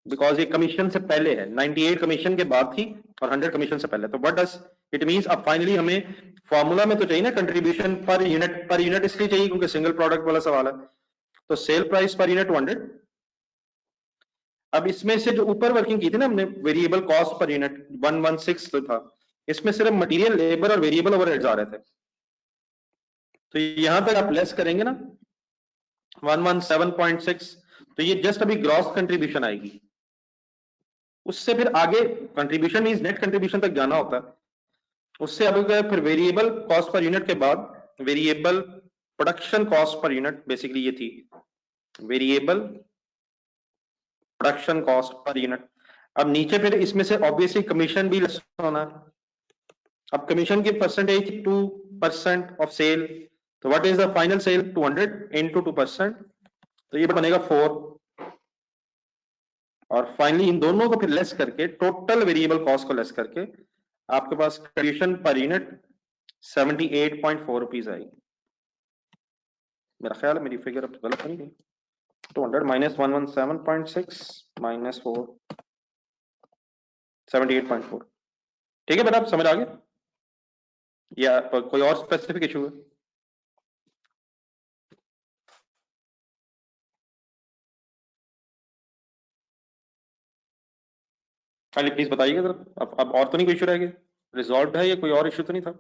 बिकॉज ये कमीशन से पहले है, 98 कमीशन के बाद थी और 100 कमीशन से पहले। तो व्हाट डज इट मींस, अब फाइनली हमें फॉर्मूला में तो चाहिए ना कंट्रीब्यूशन पर यूनिट इसलिए चाहिए क्योंकि सिंगल प्रोडक्ट वाला सवाल है। तो सेल प्राइस पर यूनिट 200। अब इसमें से जो ऊपर वर्किंग की थी ना हमने, वेरिएबल कॉस्ट पर यूनिट 116 तो था, इसमें सिर्फ मटेरियल लेबर और वेरिएबल ओवरहेड्स आ रहे थे। तो यहां तक आप लेस करेंगे ना 117.6, तो ये जस्ट अभी ग्रॉस कंट्रीब्यूशन आएगी। उससे फिर आगे कंट्रीब्यूशन मींस नेट कंट्रीब्यूशन तक जाना होता है। उससे अब फिर वेरिएबल कॉस्ट पर यूनिट के बाद variable production cost per unit, basically ये थी variable production cost per unit. अब नीचे फिर इसमें से ऑब्वियसली कमीशन भी लेस होना है। अब कमीशन की परसेंटेज 2% ऑफ सेल, तो what is the final sale, 200 into 2%, तो ये बनेगा 4। और फाइनली इन दोनों को फिर लेस करके, टोटल वेरिएबल कॉस्ट को लेस करके आपके पास कंट्रीब्यूशन पर यूनिट 78.4 रुपीज आएगी। मेरा ख्याल है मेरी फिगर अब गलत नहीं गई। 200 माइनस 117.6 माइनस 4, 78.4। ठीक है बेटा, आप समझ आ गए या कोई और स्पेसिफिक इशू है? खाली प्लीज बताइएगा जरा। अब और तो नहीं कोई इशू रह गया, रिजॉल्व है या कोई और इशू तो नहीं था?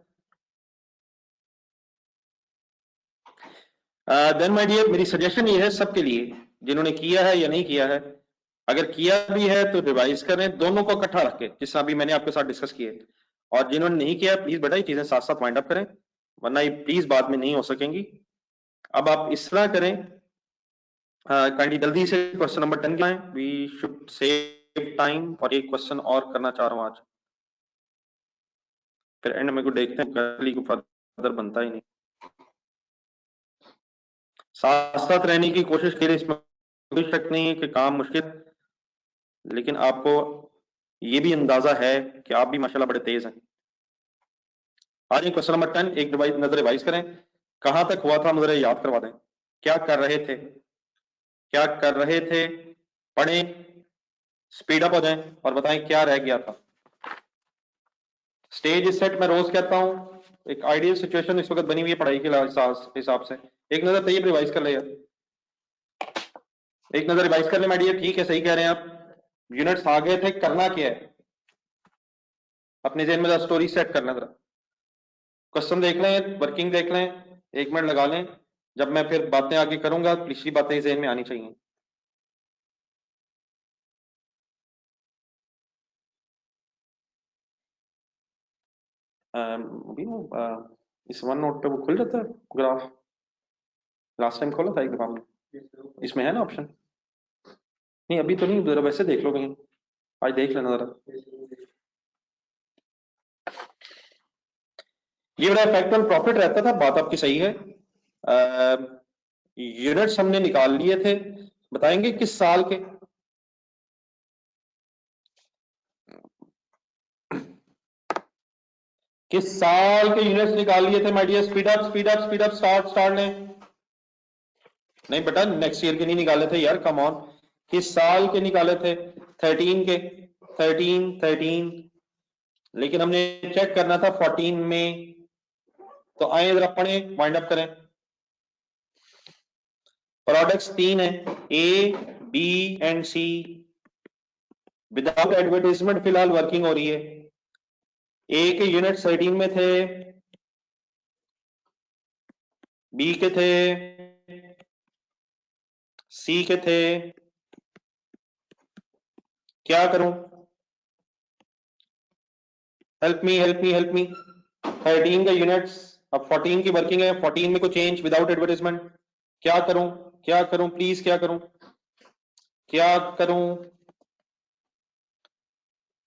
देन माय डियर, मेरी सजेशन ये है सबके लिए जिन्होंने किया है या नहीं किया है, अगर किया भी है तो रिवाइज करें दोनों को इकट्ठा रख के, जिस अभी मैंने आपके साथ डिस्कस किए। और जिन्होंने नहीं किया प्लीज बेटा ये चीजें साथ साथ वाइंड अप करें, वरना ये प्लीज बाद में नहीं हो सकेंगी। अब आप इस तरह करें, काइंडली जल्दी से क्वेश्चन नंबर 10 लाएं, वी शुड सेव टाइम। और एक क्वेश्चन और करना चाह रहा हूं आज, फिर एंड में को देखते हैं, कल को फर्दर बनता ही नहीं। साथ साथ रहने की कोशिश करें, इसमें कोई शक नहीं है कि काम मुश्किल, लेकिन आपको ये भी अंदाजा है कि आप भी माशाल्लाह बड़े तेज हैं। आज क्वेश्चन नंबर 10 एक नजर रिवाइज करें, कहां तक हुआ था मुझे याद करवा दें, क्या कर रहे थे, क्या कर रहे थे, पढ़ें, स्पीड अप हो जाएं और बताएं क्या रह गया था। स्टेज सेट मैं रोज कहता हूं, एक आइडियल सिचुएशन इस वक्त बनी हुई है पढ़ाई के हिसाब से। एक नजर तैयार रिवाइज कर ले यार, एक नजर रिवाइज कर ले माय डियर। ठीक है, सही कह रहे हैं आप, यूनिट्स आ गए थे, करना क्या है, अपने जेहन में स्टोरी सेट करना। जरा क्वेश्चन देख लें, वर्किंग देख लें, 1 मिनट लगा लें, जब मैं फिर बातें आगे करूंगा पिछली बातें जेहन में आनी चाहिए। अभी वो इस वन नोट पे वो खुल जाता है ग्राफ, लास्ट टाइम खोला था एक दफा हमने, इसमें है ना ऑप्शन? नहीं अभी तो नहीं, जरा वैसे देख लो कहीं, आज देख लेना जरा। ये बड़ा इफेक्ट ऑन प्रॉफिट रहता था, बात आपकी सही है। यूनिट्स हमने निकाल लिए थे, बताएंगे किस साल के? किस साल के यूनिट्स निकाल लिए थे my dear? Speed up speed up speed up, start start लें। नहीं बेटा नेक्स्ट ईयर के नहीं निकाले थे यार, कम ऑन, किस साल के निकाले थे? 13 के, 13 लेकिन हमने चेक करना था 14 में। तो आए जरा पढ़ें, वाइंड अप करें। प्रोडक्ट्स 3 है, A B and C, without advertisement फिलहाल वर्किंग हो रही है। ए के यूनिट 13 में थे, बी के थे, सी के थे, क्या करूं? Help me help me help me. 13 का यूनिट्स, अब 14 की वर्किंग है, 14 में कोई चेंज विदाउट एडवर्टाइजमेंट, क्या करूं? क्या करूं प्लीज, क्या करूं? क्या करूं?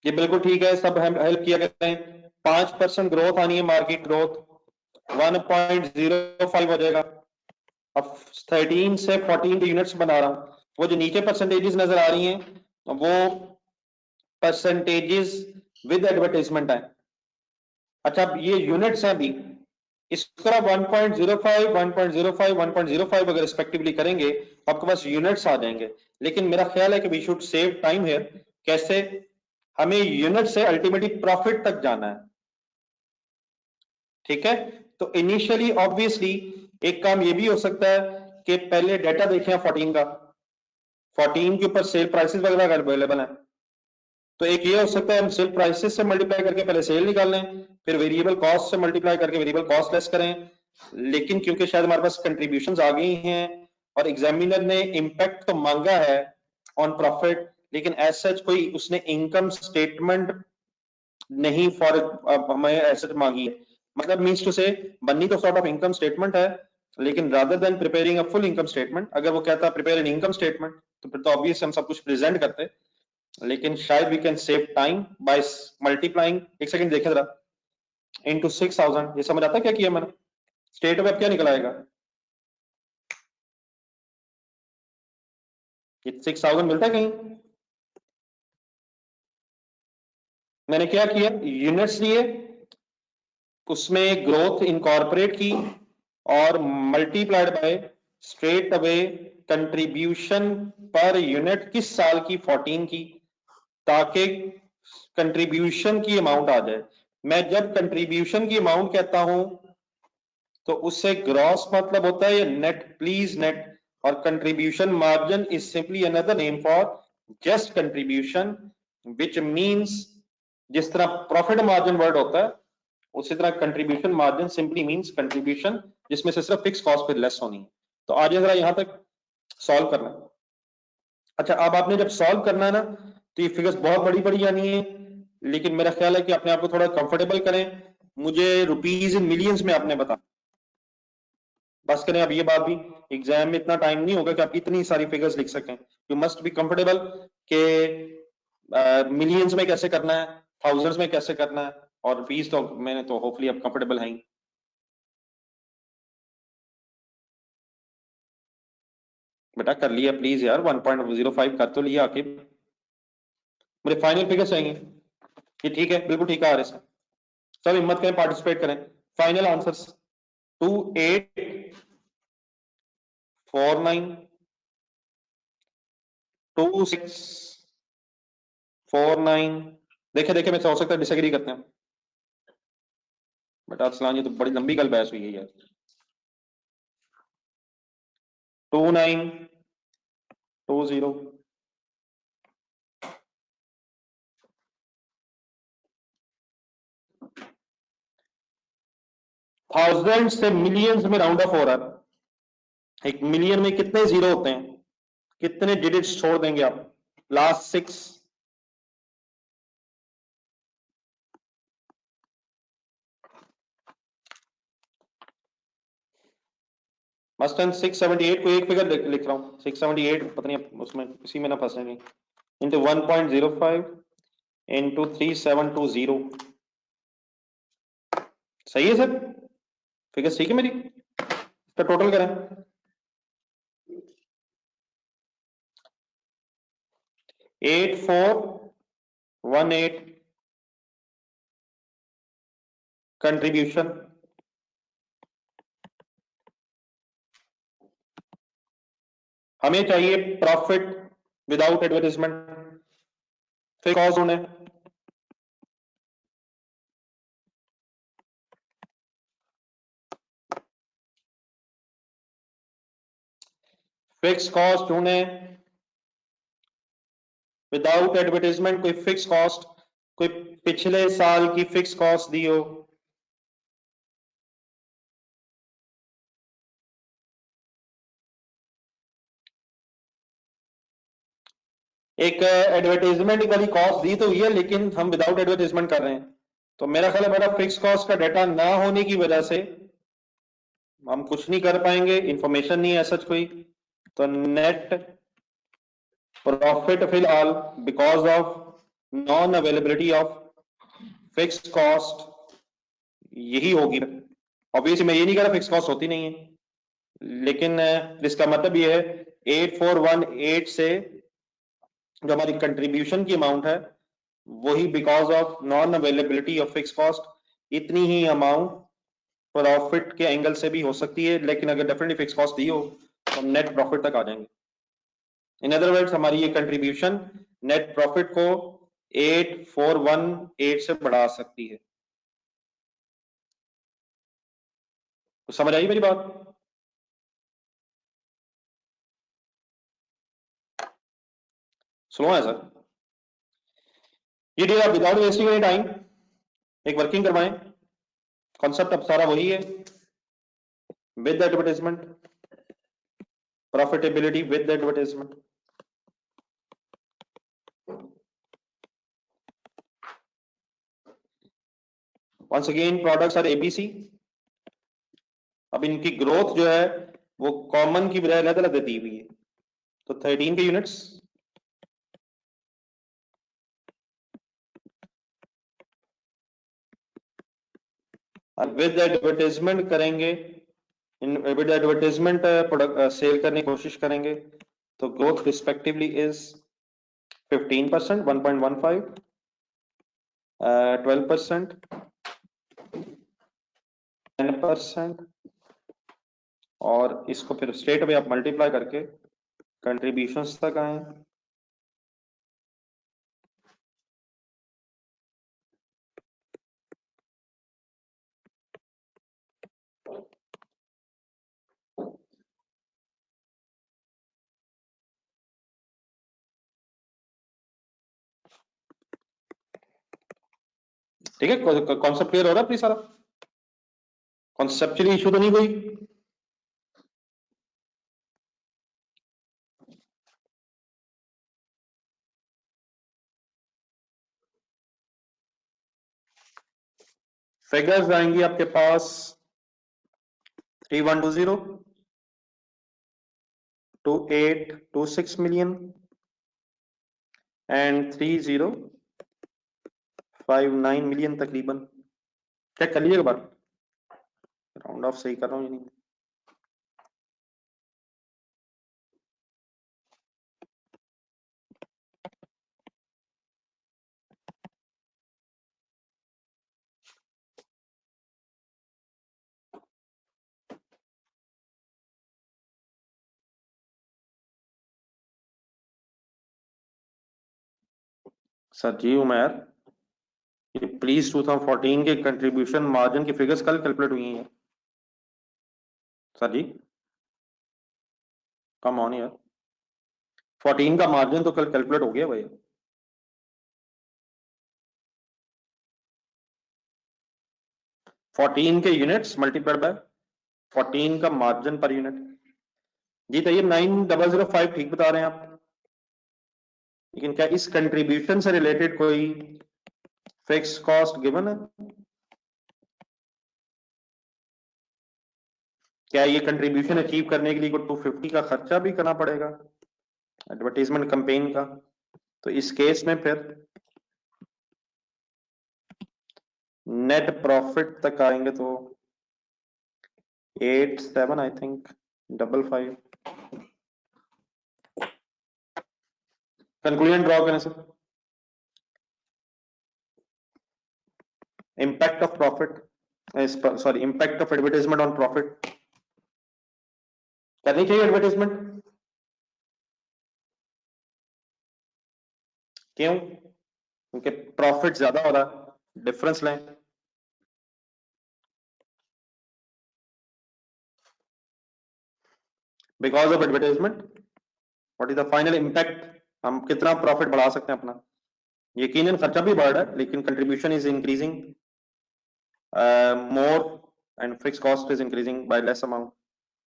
ये बिल्कुल ठीक है, सब हम हेल्प किया करते हैं। 5% ग्रोथ आनी है, मार्केट ग्रोथ 1.05 हो जाएगा। अब 13 से 14 यूनिट्स बना रहा हूं, वो जो नीचे परसेंटेजेस नजर आ रही हैं वो परसेंटेजेस विद एडवर्टाइजमेंट है। अच्छा, अब ये यूनिट्स हैं अभी, इसको आप 1.05 1.05 1.05 अगर रिस्पेक्टिवली करेंगे तो आपके पास यूनिट्स आ जाएंगे। लेकिन मेरा ख्याल है कि we should save time here. कैसे? हमें यूनिट से अल्टीमेटली प्रॉफिट तक जाना है, ठीक है? तो इनिशियली ऑब्वियसली एक काम ये भी हो सकता है कि पहले डाटा देखें 14 का, 14 के ऊपर सेल प्राइसेस वगैरह अवेलेबल है, तो एक ये हो सकता है हम सेल प्राइसेस से मल्टीप्लाई करके पहले सेल निकाल लें, फिर वेरिएबल कॉस्ट से मल्टीप्लाई करके वेरिएबल कॉस्ट लेस करें। लेकिन क्योंकि शायद हमारे पास कंट्रीब्यूशंस आ गई हैं और एग्जामिनर ने इम्पैक्ट तो मांगा है ऑन प्रॉफिट, लेकिन एज सच कोई उसने इनकम स्टेटमेंट नहीं फॉर हमें एसेट मांगी है, मतलब मीन्स टू से बननी तो सॉर्ट ऑफ इनकम स्टेटमेंट है, लेकिन rather than preparing a full income statement, अगर वो कहता प्रिपेयर एन इनकम स्टेटमेंट तो फिर तो ऑब्वियस हम सब कुछ प्रेजेंट करते। लेकिन शायद we can save time by multiplying, एक सेकंड देखें जरा, इनटू 6000। ये समझ आता है क्या किया मैंने? स्टेट में अब क्या निकल आएगा? ये 6000 मिलता है कहीं? मैंने क्या किया, यूनिट्स लिए, उसमें ग्रोथ इनकॉर्पोरेट की और multiplied by straight away contribution per unit किस साल की, 14 की, ताकि कंट्रीब्यूशन की अमाउंट आ जाए। मैं जब कंट्रीब्यूशन की अमाउंट कहता हूं तो उससे ग्रॉस मतलब होता है या नेट, प्लीज नेट, और contribution margin is simply another name for just contribution, which means जिस तरह प्रॉफिट मार्जिन वर्ड होता है उसी तरह contribution margin simply means contribution जिसमें से सिर्फ फिक्स कॉस्ट फिर लेस होनी है। तो आज जरा यहां तक सॉल्व करना है। अच्छा, अब आपने जब सॉल्व करना है ना तो ये फिगर्स बहुत बड़ी बड़ी आनी है, लेकिन मेरा ख्याल है कि अपने आप को थोड़ा कंफर्टेबल करें। मुझे रुपीज इन मिलियंस में आपने बता, बस करें अब ये बात भी, एग्जाम में इतना टाइम नहीं होगा कि आप इतनी सारी फिगर्स लिख सकें। यू मस्ट बी कंफर्टेबल के मिलियंस में कैसे करना है, थाउजेंड्स में कैसे करना है, और रुपीज तो मैंने तो होपफुली अब कंफर्टेबल है ही। बेटा कर लिया प्लीज यार, 1.05 कर तो लिया आखिर, मुझे फाइनल फिगर चाहिए। ये ठीक है, बिल्कुल ठीक है आर एस, सब हिम्मत करें, पार्टिसिपेट करें। Final answers 2849 2649। देखे देखे मैं हो सकता है डिसएग्री करते हैं, बट अरसलान ये तो बड़ी लंबी कल बहस हुई है यार। 2920 थाउजेंड से मिलियंस में राउंड ऑफ हो रहा है। एक मिलियन में कितने जीरो होते हैं, कितने डिजिट्स छोड़ देंगे आप? लास्ट 6, मस्टन 678 को एक फिगर लिख रहा हूं, 678, पता नहीं उसमें इसी में ना फंसे नहीं, इंटू 1.05 इंटू 3720। सही है सर? फिगर ठीक है मेरी? इसका टोटल करें, 8418 कंट्रीब्यूशन, हमें चाहिए प्रॉफिट विदाउट एडवर्टाइजमेंट, फिर कॉस्ट होने, फिक्स कॉस्ट ढूंढे विदाउट एडवर्टाइजमेंट, कोई फिक्स कॉस्ट, कोई पिछले साल की फिक्स कॉस्ट दी हो। एक एडवर्टाइजमेंट वाली कॉस्ट दी तो हुई है, लेकिन हम विदाउट एडवर्टाइजमेंट कर रहे हैं, तो मेरा ख्याल है मेरा फिक्स कॉस्ट का डाटा ना होने की वजह से हम कुछ नहीं कर पाएंगे, इंफॉर्मेशन नहीं है सच कोई। तो net profit fill all because of non availability of fixed cost यही होगी। ऑब्वियसली मैं ये नहीं कह रहा फिक्स कॉस्ट होती नहीं है, लेकिन इसका मतलब ये है 8418 से जो हमारी कंट्रीब्यूशन की अमाउंट है वही because of non availability of fix cost, इतनी ही अमाउंट प्रॉफिट के एंगल से भी हो सकती है, लेकिन अगर डेफिनेटली फिक्स कॉस्ट दी हो तो हम नेट प्रॉफिट तक आ जाएंगे। इन अदर वर्ड्स हमारी ये कंट्रीब्यूशन नेट प्रॉफिट को 8418 से बढ़ा सकती है। तो समझ आई मेरी बात? स्लो है सर ये डील, आप विदाउट वेस्टिंग एनी टाइम एक वर्किंग करवाएं। कॉन्सेप्ट अब सारा वही है, with advertisement, profitability with advertisement. Once again products are ABC. अब इनकी ग्रोथ जो है वो कॉमन की बजाय अलग अलग दी हुई है। तो 13 के यूनिट्स विद एडवर्टाइजमेंट करेंगे, विद एडवर्टाइजमेंट प्रोडक्ट सेल करने की कोशिश करेंगे, तो ग्रोथ रिस्पेक्टिवली इज 15%, 1.15, 12%, 10%, और इसको फिर स्ट्रेट अवे आप मल्टीप्लाई करके कंट्रीब्यूशंस तक आए। ठीक है, कॉन्सेप्ट क्लियर हो रहा है प्लीज सारा? कॉन्सेप्चुअली इशू तो नहीं कोई? फिगर्स आएंगी आपके पास 3120 2826 million एंड 3059 मिलियन तकरीबन। चेक कर लीजिएगा बार, राउंड ऑफ सही कर रहा हूँ या नहीं। सर जी उमैर, ये प्लीज 2014 के कंट्रीब्यूशन मार्जिन की फिगर्स कल कैलकुलेट हुई हैं सर जी, कम ऑन यार। 14 का मार्जिन तो कल कैलकुलेट हो गया भाई। 14 के यूनिट्स मल्टीप्लाइड बाय 14 का मार्जिन पर यूनिट। जी तो ये 9005 ठीक बता रहे हैं आप, लेकिन क्या इस कंट्रीब्यूशन से रिलेटेड कोई फिक्स कॉस्ट गिवन है? क्या ये कंट्रीब्यूशन अचीव करने के लिए कोई 250 का खर्चा भी करना पड़ेगा एडवर्टाइजमेंट कैंपेन का? तो इस केस में फिर नेट प्रॉफिट तक आएंगे तो 87 आई थिंक 55। कंक्लूजन ड्रॉ करने से impact of profit, sorry impact of advertisement on profit करनी चाहिए एडवर्टाइजमेंट। क्यों? क्योंकि प्रॉफिट ज्यादा हो रहा है, डिफरेंस लें। Because of advertisement what is the final impact, हम कितना प्रॉफिट बढ़ा सकते हैं अपना। यकीनन खर्चा भी बढ़ रहा है लेकिन contribution is increasing more and fixed cost is increasing by less amount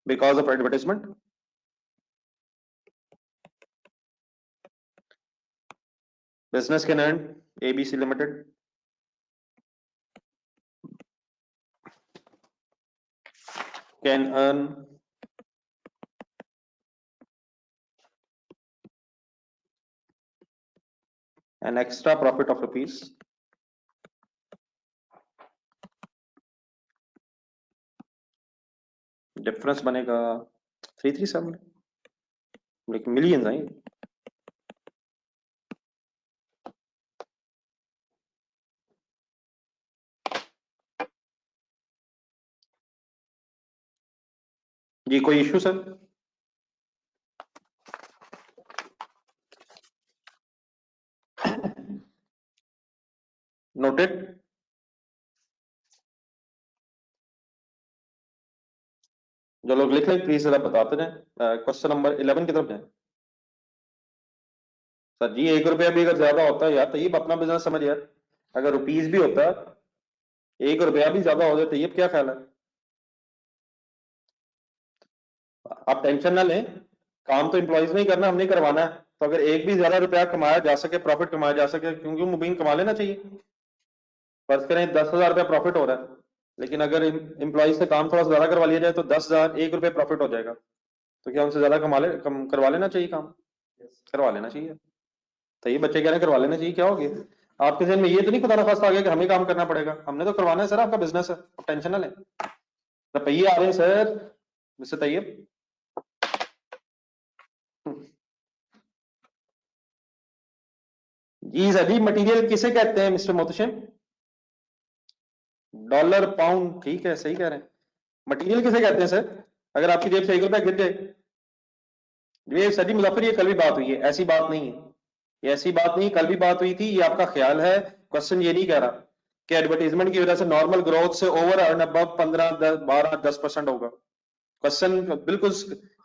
because of advertisement. Business can earn, ABC Limited can earn an extra profit of rupees difference बनेगा 337, लेकिन मिलियंस आएंगे। जी कोई इश्यू सर? नोटेड। जो लोग लिख लें please जरा बताते रहे। क्वेश्चन नंबर 11 की तरफ जाए। सर जी 1 रुपया भी अगर ज्यादा होता है यार तो ये अपना बिजनेस समझ यार, अगर रुपीज भी होता है 1 रुपया भी ज्यादा हो जाए तो ये क्या ख्याल है? आप टेंशन ना लें, काम तो एम्प्लॉयज नहीं करना, हमने करवाना है। तो अगर एक भी ज्यादा रुपया कमाया जा सके, प्रॉफिट कमाया जा सके, क्योंकि मुबीन कमा लेना चाहिए। फर्ज करें 10,000 रुपया प्रॉफिट हो रहा है, लेकिन अगर एम्प्लॉय से काम थोड़ा सा ज्यादा करवा लिया जाए तो 10,000 1 रुपये प्रॉफिट हो जाएगा। तो क्या उनसे ज्यादा करवा लेना चाहिए काम? करवा लेना चाहिए। तो ये बच्चे कह रहे हैं करवा लेना चाहिए, क्या हो गया आपके जहन में? ये तो नहीं खुदा ना खास्ता आ गया कि हमें काम करना पड़ेगा? हमने तो करवाना है सर, आपका बिजनेस है, आप टेंशन ना लें। रुपये आ रहे हैं सर मिस्टर तैयब। जी सर जी, मटेरियल किसे कहते हैं मिस्टर मोहतशिम? डॉलर पाउंड, ठीक है सही कह रहे हैं। मटेरियल किसे कहते हैं सर? अगर आपकी जेब से 1 रुपया गिर जाए, ये सर जी मुजफ्फर ये कल भी बात हुई है, ऐसी बात नहीं है, ये ऐसी बात नहीं, कल भी बात हुई थी, ये आपका ख्याल है। क्वेश्चन ये नहीं कह रहा कि एडवर्टीजमेंट की वजह से नॉर्मल ग्रोथ से ओवर अर्न अब 15 12 10% होगा। क्वेश्चन बिल्कुल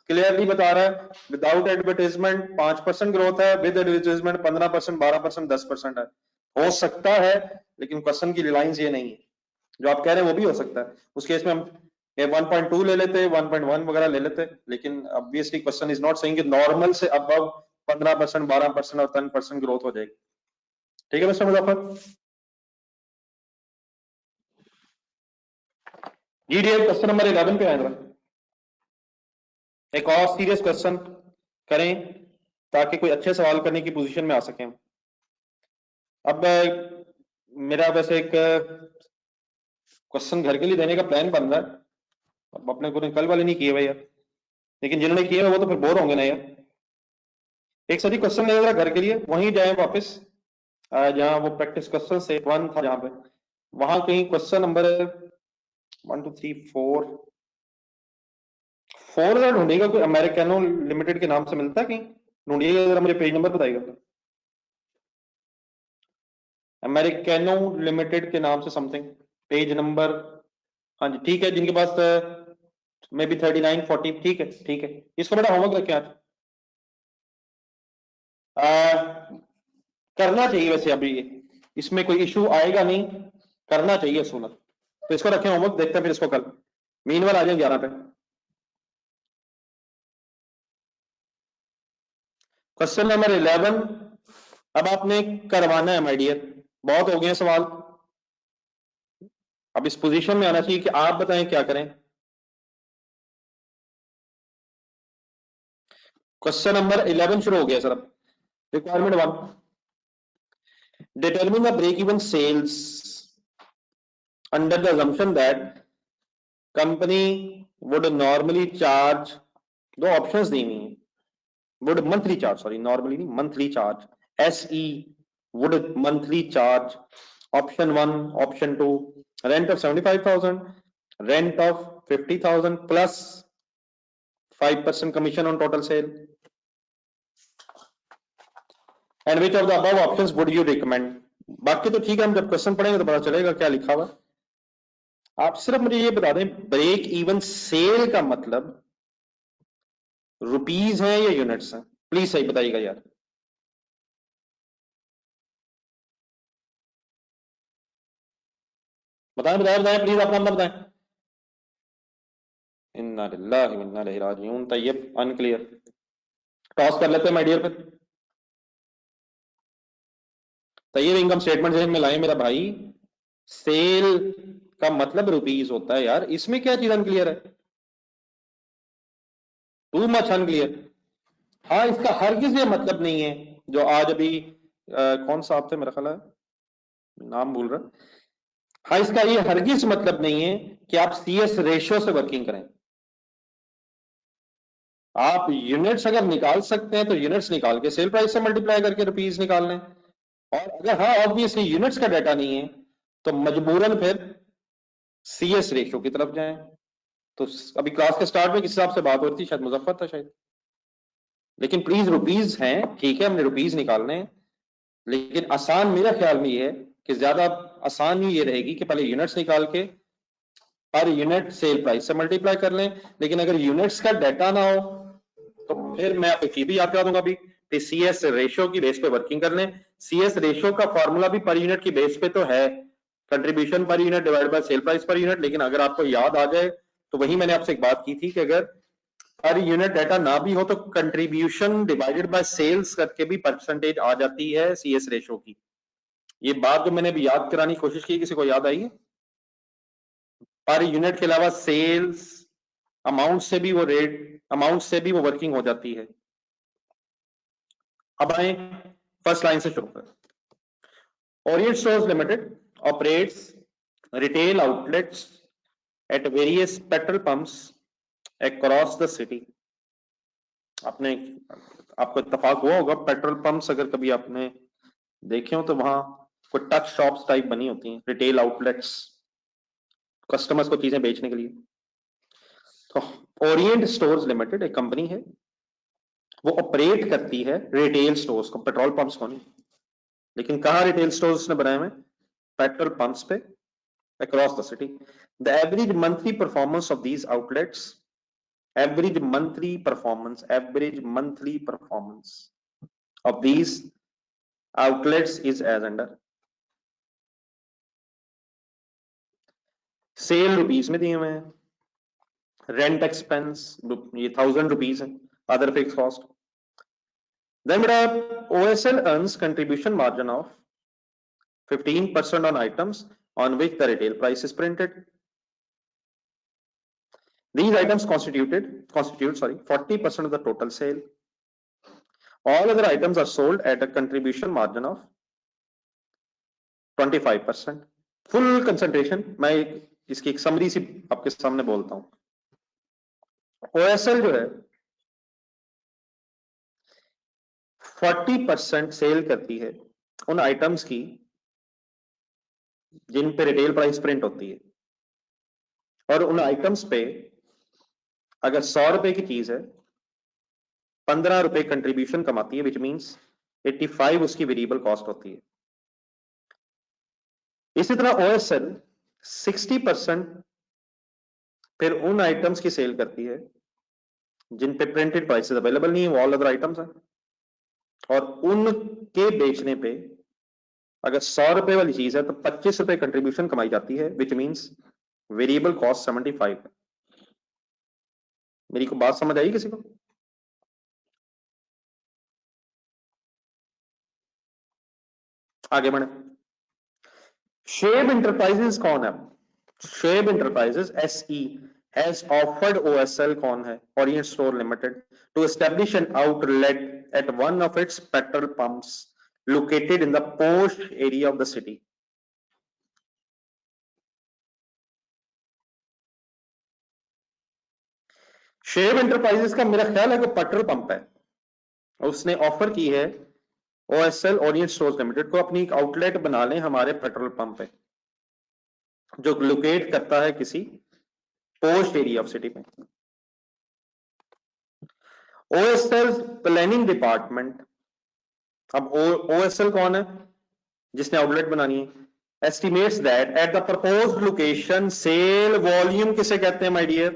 क्लियरली बता रहा है विदाउट एडवर्टीजमेंट 5% ग्रोथ है, विद एडवर्टीजमेंट 15% 12% 10% है। हो सकता है, लेकिन क्वेश्चन की लाइंस ये नहीं है। जो आप कह रहे हैं वो भी हो सकता है, उस केस में हम 1.2 ले लेते, 1.1 वगैरह ले लेते, लेकिन obviously question is not saying कि नॉर्मल से अबव 15% 12% और 10% ग्रोथ हो जाएगी। ठीक है मिस्टर मुजफ्फर जी। डी क्वेश्चन नंबर 11 पे आए जरा, एक और सीरियस क्वेश्चन करें ताकि कोई अच्छे सवाल करने की पोजीशन में आ सके। अब मेरा वैसे एक क्वेश्चन घर के लिए देने का प्लान बन रहा है, अब अपने को कल वाले नहीं किए हुए यार, लेकिन जिन्होंने किए हुए वो तो फिर बोर होंगे ना यार। एक सही क्वेश्चन ले जरा घर के लिए, वहीं जाए वापस जहां वो प्रैक्टिस क्वेश्चन से 1 था जहां पे, वहां कहीं क्वेश्चन नंबर 1 2 3 4 ढूंढेगा, कोई अमेरिकानो लिमिटेड के नाम से मिलता है कहीं? ढूंढिएगा जरा, मुझे पेज नंबर बताइएगा। अमेरिकानो लिमिटेड के नाम से समथिंग, पेज नंबर। हाँ जी ठीक है, जिनके पास मे बी 39 40, ठीक है ठीक है। इसको बड़ा होमवर्क रखें आज। करना चाहिए वैसे अभी ये, इसमें कोई इशू आएगा नहीं, करना चाहिए सोलर। तो इसको रखें होमवर्क, देखते हैं फिर इसको कल मीनवाल आ जाए 11 पे। क्वेश्चन नंबर 11 अब आपने करवाना है माय डियर, बहुत हो गए सवाल, अब इस पोजीशन में आना चाहिए कि आप बताएं क्या करें। क्वेश्चन नंबर 11 शुरू हो गया सर। अब requirement 1, determine the break even sales under the assumption that company would normally charge, दो ऑप्शंस दी हुई हैं, would monthly charge, sorry normally नहीं, monthly charge, SE would monthly charge, option 1 option 2, rent of 75,000, rent of 50,000 plus 5% commission on total sale, and which of the above options would you recommend? बाकी तो ठीक है, हम जब question पढ़ेंगे तो पता चलेगा क्या लिखा हुआ। आप सिर्फ मुझे ये बता दें ब्रेक इवन सेल का मतलब रुपीज है या यूनिट्स है, प्लीज सही बताइएगा यार। बताएं बताएं बताएं प्लीज, अपना नाम बताएं। इन्ना लिल्लाहि व इन्ना इलैहि राजिऊन। तैयब अनक्लियर, टॉस कर लेते हैं माय डियर पे। तो ये इनकम स्टेटमेंट जहन में लाए मेरा भाई, सेल का मतलब रुपीज होता है यार, इसमें क्या चीज अनक्लियर है, टू मच अनक्लियर। हाँ, इसका हरगिज ये मतलब नहीं है जो आज अभी कौन सा आप थे मेरा ख्याल है, नाम भूल रहा। हाँ, इसका ये हरगिज मतलब नहीं है कि आप सीएस रेशियो से वर्किंग करें। आप यूनिट्स अगर निकाल सकते हैं तो यूनिट्स निकाल के सेल प्राइस से मल्टीप्लाई करके रुपीज निकाल लें, और अगर हाँ ऑब्वियसली यूनिट्स का डाटा नहीं है तो मजबूरन फिर सीएस रेशियो की तरफ जाएं। तो अभी क्लास के स्टार्ट में किस हिसाब से बात हो रही थी, शायद मुजफ्फर था शायद, लेकिन प्लीज रुपीज हैं, ठीक है हमने रुपीज निकालने हैं, लेकिन आसान मेरा ख्याल में ये है कि ज्यादा आसान ही ये रहेगी कि पहले यूनिट्स निकाल के पर यूनिट सेल प्राइस से मल्टीप्लाई कर लें। लेकिन अगर यूनिट्स का डाटा ना हो तो फिर मैं आपको भी याद करा दूंगा अभी, सीएस रेशियो की बेस पे वर्किंग कर लें। सीएस रेशियो का फॉर्मूला भी पर यूनिट की बेस पे तो है, contribution per unit divide by cell price per unit, लेकिन अगर आपको याद आ जाए तो वही मैंने आपसे एक बात की थी कि अगर पर यूनिट डाटा ना भी हो तो कंट्रीब्यूशन डिवाइडेड बाय सेल्स करके भी परसेंटेज आ जाती है सीएस रेशियो की। ये बात जो मैंने अभी याद कराने की कोशिश की, किसी को याद आई है? पर यूनिट के अलावा सेल्स अमाउंट से भी वो रेट अमाउंट से भी वो वर्किंग हो जाती है। अब आए फर्स्ट लाइन से शुरू करें। Orient Stores Limited operates retail outlets at various petrol pumps across the city. आपको इत्तेफाक हुआ होगा, पेट्रोल पंप्स अगर कभी आपने देखे हो तो वहां कोई टच शॉप्स टाइप बनी होती हैं, रिटेल आउटलेट्स, कस्टमर्स को चीजें बेचने के लिए। तो ओरिएंट स्टोर्स लिमिटेड एक कंपनी है, वो ऑपरेट करती है रिटेल स्टोर्स को, पेट्रोल पंप्स को नहीं, लेकिन कहां रिटेल स्टोर्स उसने बनाए हुए? पेट्रोल पंप्स पे across the city. The average monthly performance of these outlets, average monthly performance of these outlets is as under. Sale rupees में दिए हुए हैं, रेंट एक्सपेंस ये 1000 रुपीज है, अदर फिक्स कॉस्ट। देन बेटा OSL earns contribution margin of 15% on items on which the retail price is printed. These items constitute 40% of the total sale. All other items are sold at a contribution margin of 25%. Full concentration, मैं इसकी एक summary सी आपके सामने बोलता हूं। OSL जो है 40% cell करती है उन आइटम्स की जिन पे रिटेल प्राइस प्रिंट होती है, और उन आइटम्स पे अगर 100 रुपए की चीज है 15 रुपए कंट्रीब्यूशन कमाती है, विच मींस 85 उसकी वेरिएबल कॉस्ट होती है। इसी तरह OSL 60% फिर उन आइटम्स की सेल करती है जिन पे प्रिंटेड प्राइसेस अवेलेबल नहीं है, वो ऑल अदर आइटम्स हैं, और उनके बेचने पे अगर 100 रुपए वाली चीज है तो 25 रुपए कंट्रीब्यूशन कमाई जाती है, विच मींस वेरिएबल कॉस्ट 75 है। मेरी को बात समझ आई किसी को? आगे बढ़े। शेब इंटरप्राइजेस कौन है? शेब enterprises SE has offered OSL कौन है? Orient Store Limited to establish an outlet at one of its petrol pumps located in the posh area of the city. शेब इंटरप्राइजेस का मेरा ख्याल है कि पेट्रोल पंप है, उसने ऑफर की है OSL Orient Stores Limited को अपनी एक आउटलेट बना लें हमारे पेट्रोल पंप पे, जो लोकेट करता है किसी पोस्ट एरिया ऑफ सिटी में। OSL प्लानिंग डिपार्टमेंट, अब OSL कौन है जिसने आउटलेट बनानी है? Estimates that at the proposed location sale volume किसे कहते हैं my dear?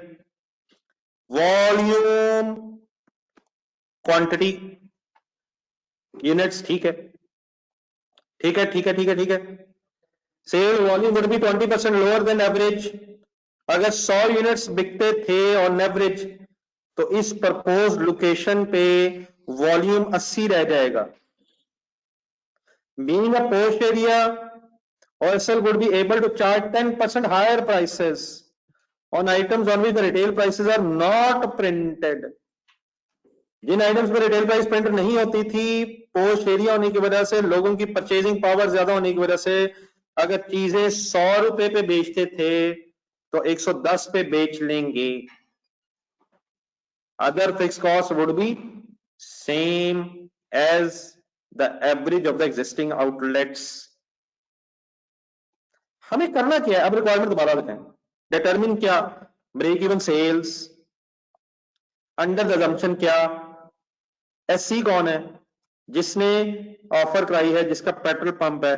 Volume, quantity, units, ठीक है ठीक है ठीक है ठीक है ठीक है। Sale volume would be 20% lower than average. अगर 100 यूनिट्स बिकते थे ऑन एवरेज तो इस प्रपोज लोकेशन पे वॉल्यूम 80 रह जाएगा। Being a posh area, OSL would be able to charge 10% higher prices on items on which the retail prices are not printed. जिन items पर रिटेल प्राइस प्रिंट नहीं होती थी, पोस्ट एरिया होने की वजह से, लोगों की परचेजिंग पावर ज्यादा होने की वजह से, अगर चीजें 100 रुपए पे बेचते थे तो 110 पे बेच लेंगे. Other fix cost would be same as the average of the existing outlets. हमें करना क्या है, अब रिक्वायरमेंट दोबारा देखें. डिटरमिन क्या, break even sales. Under the assumption क्या, एससी कौन है, जिसने ऑफर कराई है, जिसका पेट्रोल पंप है,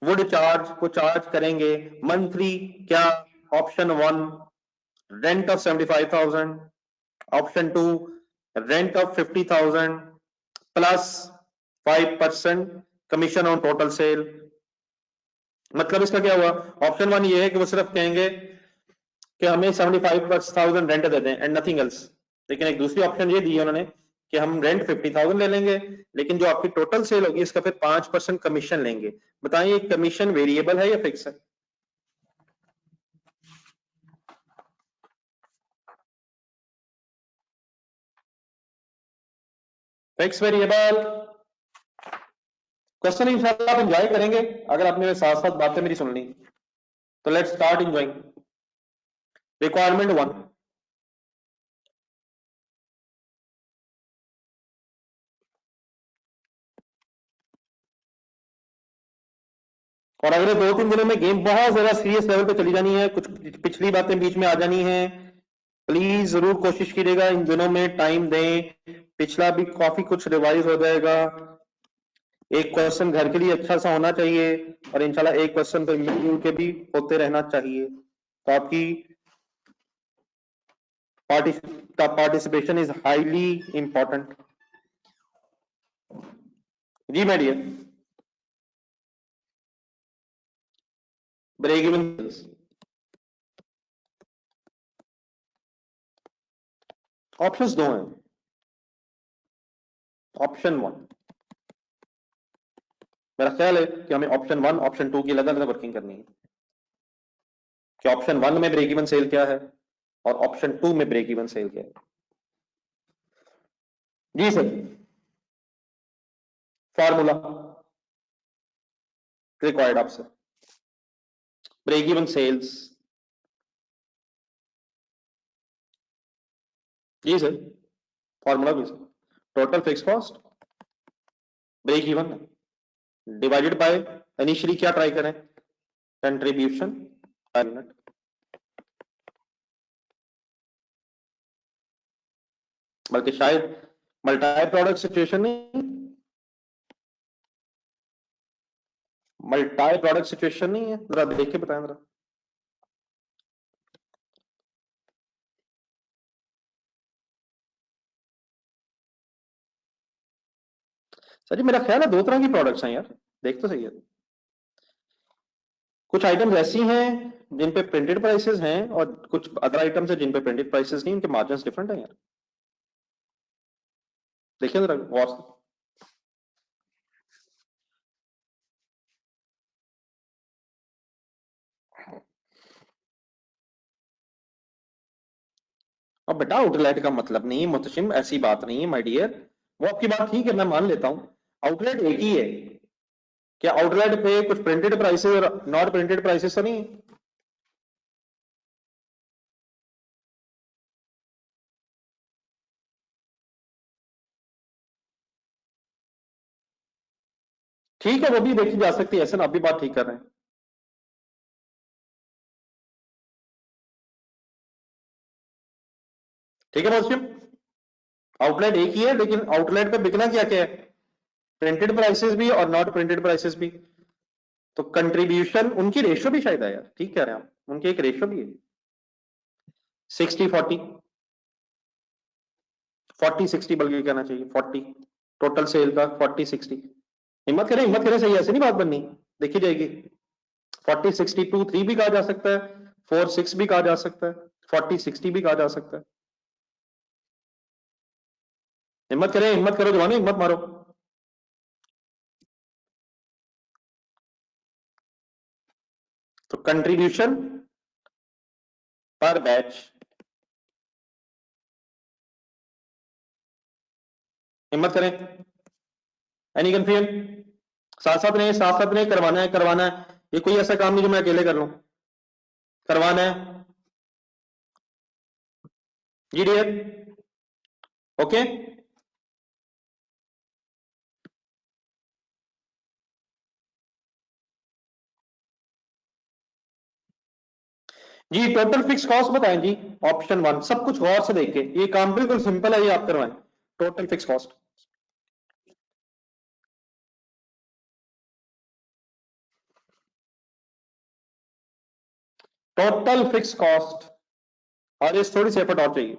वुड चार्ज को चार्ज करेंगे. मंथली क्या, option 1 rent of 75,000, option 2 rent of 50,000 plus 5% commission on total sale. मतलब इसका क्या हुआ, ऑप्शन 1 ये है कि वो सिर्फ कहेंगे कि हमें 75,000 रेंट दे दें एंड नथिंग एल्स. लेकिन एक दूसरी ऑप्शन ये दी है उन्होंने कि हम रेंट 50,000 ले लेंगे, लेकिन जो आपकी टोटल सेल होगी इसका फिर 5% कमीशन लेंगे. बताइए कमीशन वेरिएबल है या फिक्स है? Fix variable. क्वेश्चन इंशाल्लाह आप एंजॉय करेंगे अगर आपने मेरे साथ साथ बातें मेरी सुन ली. तो लेट्स स्टार्ट एंजॉइंग. रिक्वायरमेंट 1, और अगले 2-3 दिनों में गेम बहुत ज्यादा सीरियस लेवल पे चली जानी है, कुछ पिछली बातें बीच में आ जानी है. प्लीज जरूर कोशिश कीजिएगा इन दिनों में टाइम दें. पिछला भी काफी कुछ रिवाइज हो जाएगा. एक क्वेश्चन घर के लिए अच्छा सा होना चाहिए और इंशाल्लाह एक क्वेश्चन पे मिलजुल के भी होते रहना चाहिए. तो आपकी पार्टिसिपेशन इज हाईली इंपॉर्टेंट. जी my dear. Break even options दो हैं. ऑप्शन 1, मेरा ख्याल है कि हमें ऑप्शन 1 ऑप्शन 2 की अलग अलग वर्किंग करनी है कि ऑप्शन 1 में ब्रेक इवन सेल क्या है और ऑप्शन 2 में ब्रेक इवन सेल क्या है. जी सर. फार्मूला रिक्वायर्ड आपसे. Break even sales. जी सर. फॉर्मूला भी sir. Total fix cost break even divided by initially क्या ट्राई करें, कंट्रीब्यूशन पर यूनिट. बल्कि शायद मल्टी प्रोडक्ट सिचुएशन नहीं, मल्टी प्रोडक्ट सिचुएशन नहीं है. जरा देख के बताएं जरा. सर जी मेरा ख्याल है 2 तरह की प्रोडक्ट्स हैं यार, देख तो सही है. कुछ आइटम्स ऐसी हैं जिन पे प्रिंटेड प्राइसेस हैं और कुछ अदर आइटम्स हैं जिन पे प्रिंटेड प्राइसेस नहीं, उनके मार्जिन्स डिफरेंट हैं यार. देखिए जरा गौर से. अब बेटा आउटलेट का मतलब नहीं मुतशिम, ऐसी बात नहीं है माय डियर. वो आपकी बात ठीक है, मैं मान लेता हूं. आउटलेट एक ही है. क्या आउटलेट पे कुछ प्रिंटेड प्राइसेस और नॉट प्रिंटेड प्राइसेस तो नहीं है? ठीक है, वो भी देखी जा सकती है, ऐसे ना आप भी बात ठीक कर रहे हैं. ठीक है मुतशिम. आउटलेट एक ही है, लेकिन आउटलेट पे बिकना क्या क्या है, प्रिंटेड प्राइसेस भी और नॉट प्रिंटेड प्राइसेस भी. तो कंट्रीब्यूशन उनकी रेशियो भी शायद है यार, ठीक कह रहे हैं आप, उनकी एक रेशियो भी है 60-40, 40-60 बल्कि कहना चाहिए 40. टोटल सेल का 40-60. हिम्मत करें, सही ऐसे नहीं बात बननी, देखी जाएगी. 40-62 3 भी कहा जा सकता है, 4-6 भी कहा जा सकता है, 40-60 भी कहा जा सकता है. हिम्मत करें, हिम्मत करो जवानों, हिम्मत मारो. तो कंट्रीब्यूशन पर बैच, हिम्मत करें, एनी कंफ्यूजन? साथ साथ नहीं, करवाना है, ये कोई ऐसा काम नहीं जो मैं अकेले कर लूं, करवाना है जी डियर, ओके। जी टोटल फिक्स कॉस्ट बताएं जी, ऑप्शन 1, सब कुछ गौर से देख के, ये काम बिल्कुल सिंपल है, ये आप करवाएं। Total fix cost, total fix cost, और इस थोड़ी सी एफर्ट और चाहिए।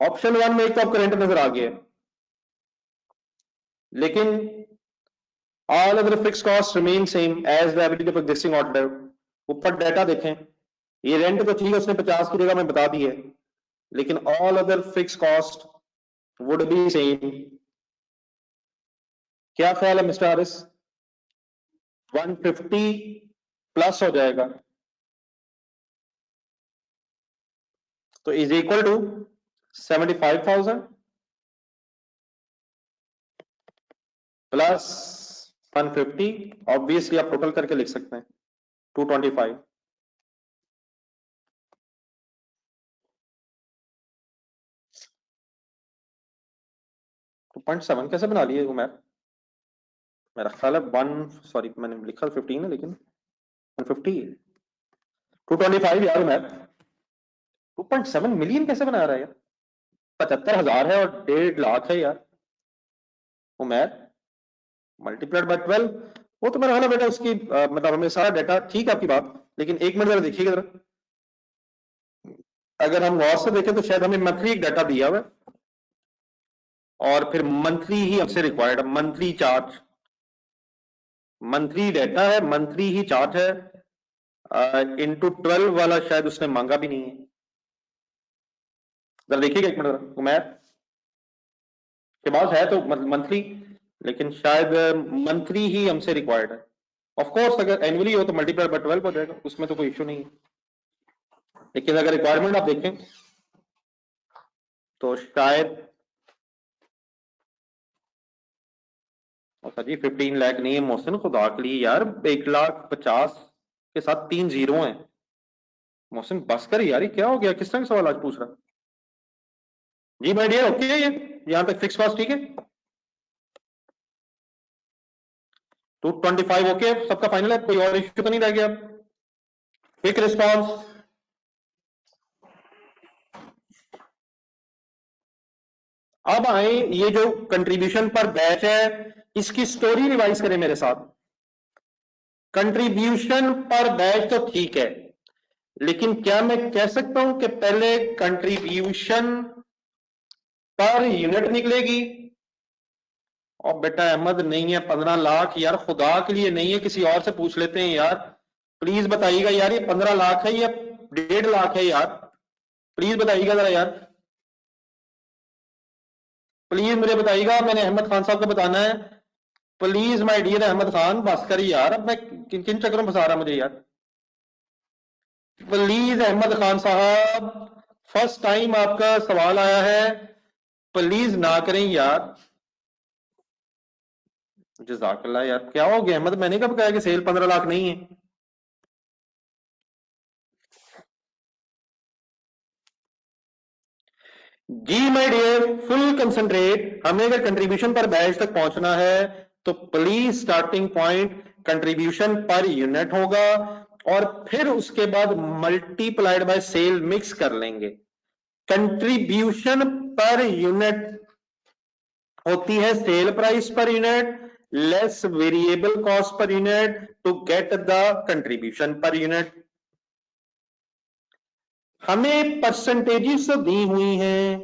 ऑप्शन 1 में एक तो आपको रेंट नजर आ गया है, लेकिन all other fix cost remain same as the ability of existing order. ऊपर डाटा देखें, ये रेंट तो ठीक है, उसने 50 की जगह में बता दी है, लेकिन all other fix cost would be same. क्या ख्याल है मिस्टर हारिस? 150 प्लस हो जाएगा, तो is equal to 75,000 plus 150, obviously आप टोटल करके लिख सकते हैं 225। 2.7 कैसे बना लिए उमर? मेरा ख्याल है 1, सॉरी मैंने लिखा 15 है, लेकिन 150 है। 225 यार उमर, 2.7 मिलियन कैसे बना रहा है यार? 75,000 है और 1.5 लाख है यार उमर, मल्टीप्लाइड बाय 12। वो तो मेरा ख्याल है बेटा उसकी मतलब हमें सारा डाटा ठीक है आपकी बात, लेकिन एक मिनट जरा देखिएगा जरा, अगर हम गौर से देखें तो शायद हमें मंथली एक डाटा दिया हुआ है और फिर मंथली ही हमसे required, monthly charge, monthly data है, मंथली ही चार्ज है, इनटू 12 वाला शायद उसने मांगा भी नहीं है। जरा देखिएगा एक मिनट उमैर के पास है तो मंथली, लेकिन शायद मंथली ही हमसे रिक्वायर्ड है। ऑफ कोर्स अगर एनुअली हो तो मल्टीप्लाई बाय 12 हो जाएगा, उसमें तो कोई इशू नहीं है, लेकिन अगर रिक्वायरमेंट आप देखें तो शायद, अच्छा जी 15 लाख नहीं है मोहसिन, खुदा के लिए यार 1,50,000 के साथ 3 जीरो हैं। मोहसिन बस कर यार, ये क्या हो गया, किस तरह का सवाल आज पूछ रहा? जी माय डियर, ओके है ये, यहां तक फिक्स कॉस्ट ठीक है, 225 ओके, सबका फाइनल है, कोई और इश्यू तो नहीं रह गया? क्विक रिस्पॉन्स, अब आए ये जो कंट्रीब्यूशन पर बैच है, इसकी स्टोरी रिवाइज करें मेरे साथ। कंट्रीब्यूशन पर बैच तो ठीक है, लेकिन क्या मैं कह सकता हूं कि पहले कंट्रीब्यूशन पर यूनिट निकलेगी? और बेटा अहमद नहीं है 15 लाख यार, खुदा के लिए नहीं है, किसी और से पूछ लेते हैं यार, प्लीज बताइएगा यार, ये 15 लाख है या 1.5 लाख है यार, प्लीज बताइएगा जरा यार, प्लीज मुझे बताइएगा, मैंने अहमद खान साहब को बताना है, please my dear Ahmed Khan, बस कर यार, अब मैं किन किन चक्करों में फंसा रहा मुझे यार, प्लीज अहमद खान साहब, फर्स्ट टाइम आपका सवाल आया है, प्लीज ना करें यार। जज़ाकल्लाह यार, क्या हो गया अहमद, मैंने कब कहा कि सेल 15 लाख नहीं है? जी माय डियर, फुल कंसंट्रेट, हमें अगर कंट्रीब्यूशन पर बैच तक पहुंचना है तो please starting point contribution per unit होगा, और फिर उसके बाद मल्टीप्लाइड बाय सेल मिक्स कर लेंगे। कंट्रीब्यूशन पर यूनिट होती है sale price per unit less variable cost per unit to get the contribution per unit. हमें परसेंटेजेस दी हुई हैं,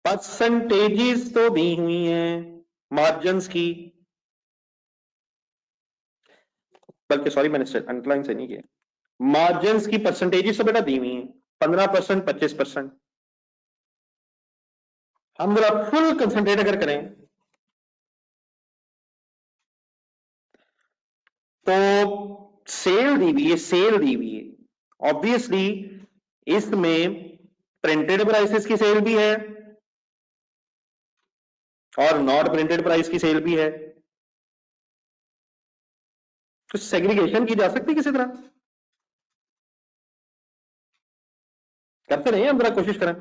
परसेंटेजेस तो दी हुई हैं मार्जिन्स की, बल्कि सॉरी मैंने अंडरलाइन से नहीं किया, मार्जिन्स की परसेंटेजेस तो बेटा दी हुई हैं 15%, 25%। हम जरा फुल कंसंट्रेट अगर करें, तो सेल दी हुई है, सेल दी हुई है, ऑब्वियसली इसमें प्रिंटेड प्राइसेस की सेल भी है और नॉट प्रिंटेड प्राइस की सेल भी है। तो सेग्रीगेशन की जा सकती है किसी तरह, करते नहीं हम, जरा कोशिश करें।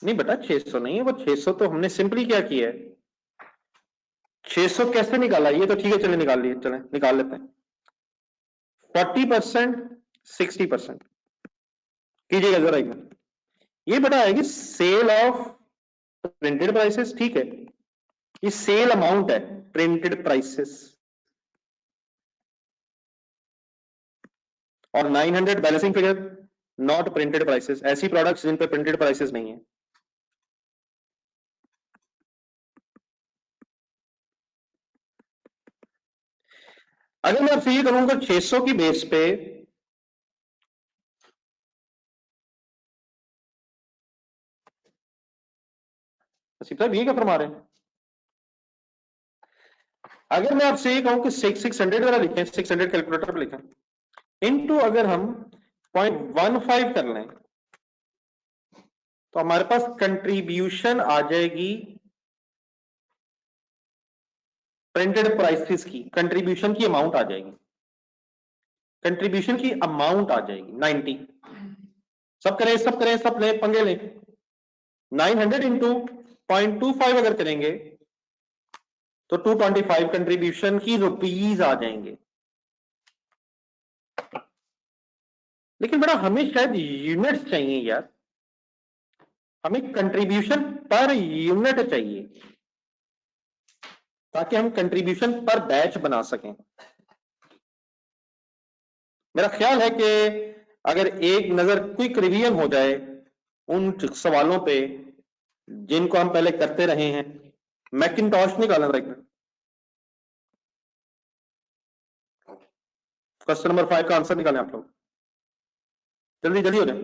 नहीं बेटा 600 नहीं है वो, 600 तो हमने सिंपली क्या किया है, 600 कैसे निकाला, ये तो ठीक है, चले निकाल लिए, चले निकाल लेते हैं। 40%, 60% कीजिएगा जरा एक मिनट। ये बेटा आएगी सेल ऑफ प्रिंटेड प्राइसेस, ठीक है, ये सेल अमाउंट है प्रिंटेड प्राइसेस, और 900 balancing figure not printed prices, ऐसी प्रोडक्ट्स जिन पे प्रिंटेड प्राइसेस नहीं है। अगर मैं आपसे ये करूंगा 600 की बेस पे असीफ साहब ये क्या फरमा रहे हैं, अगर मैं आपसे ये कहूं कि 600 वाला लिखें, 600 कैलकुलेटर पर लिखें, इनटू अगर हम 0.15 कर लें तो हमारे पास कंट्रीब्यूशन आ जाएगी प्रिंटेड प्राइसेस की, कंट्रीब्यूशन की अमाउंट आ जाएगी, कंट्रीब्यूशन की अमाउंट आ जाएगी 90। सब करें, सब करें, सब लें, पंगे लें। 900 इंटू 0.25 अगर करेंगे तो 225 कंट्रीब्यूशन की रुपीज आ जाएंगे। लेकिन बड़ा हमें शायद यूनिट्स चाहिए यार, हमें कंट्रीब्यूशन पर यूनिट चाहिए ताकि हम कंट्रीब्यूशन पर बैच बना सकें। मेरा ख्याल है कि अगर एक नजर क्विक रिवीजन हो जाए उन सवालों पे जिनको हम पहले करते रहे हैं, मैकिंटॉश निकालना था, क्वेश्चन नंबर 5 का आंसर निकालें आप लोग, जल्दी जल्दी हो जाए,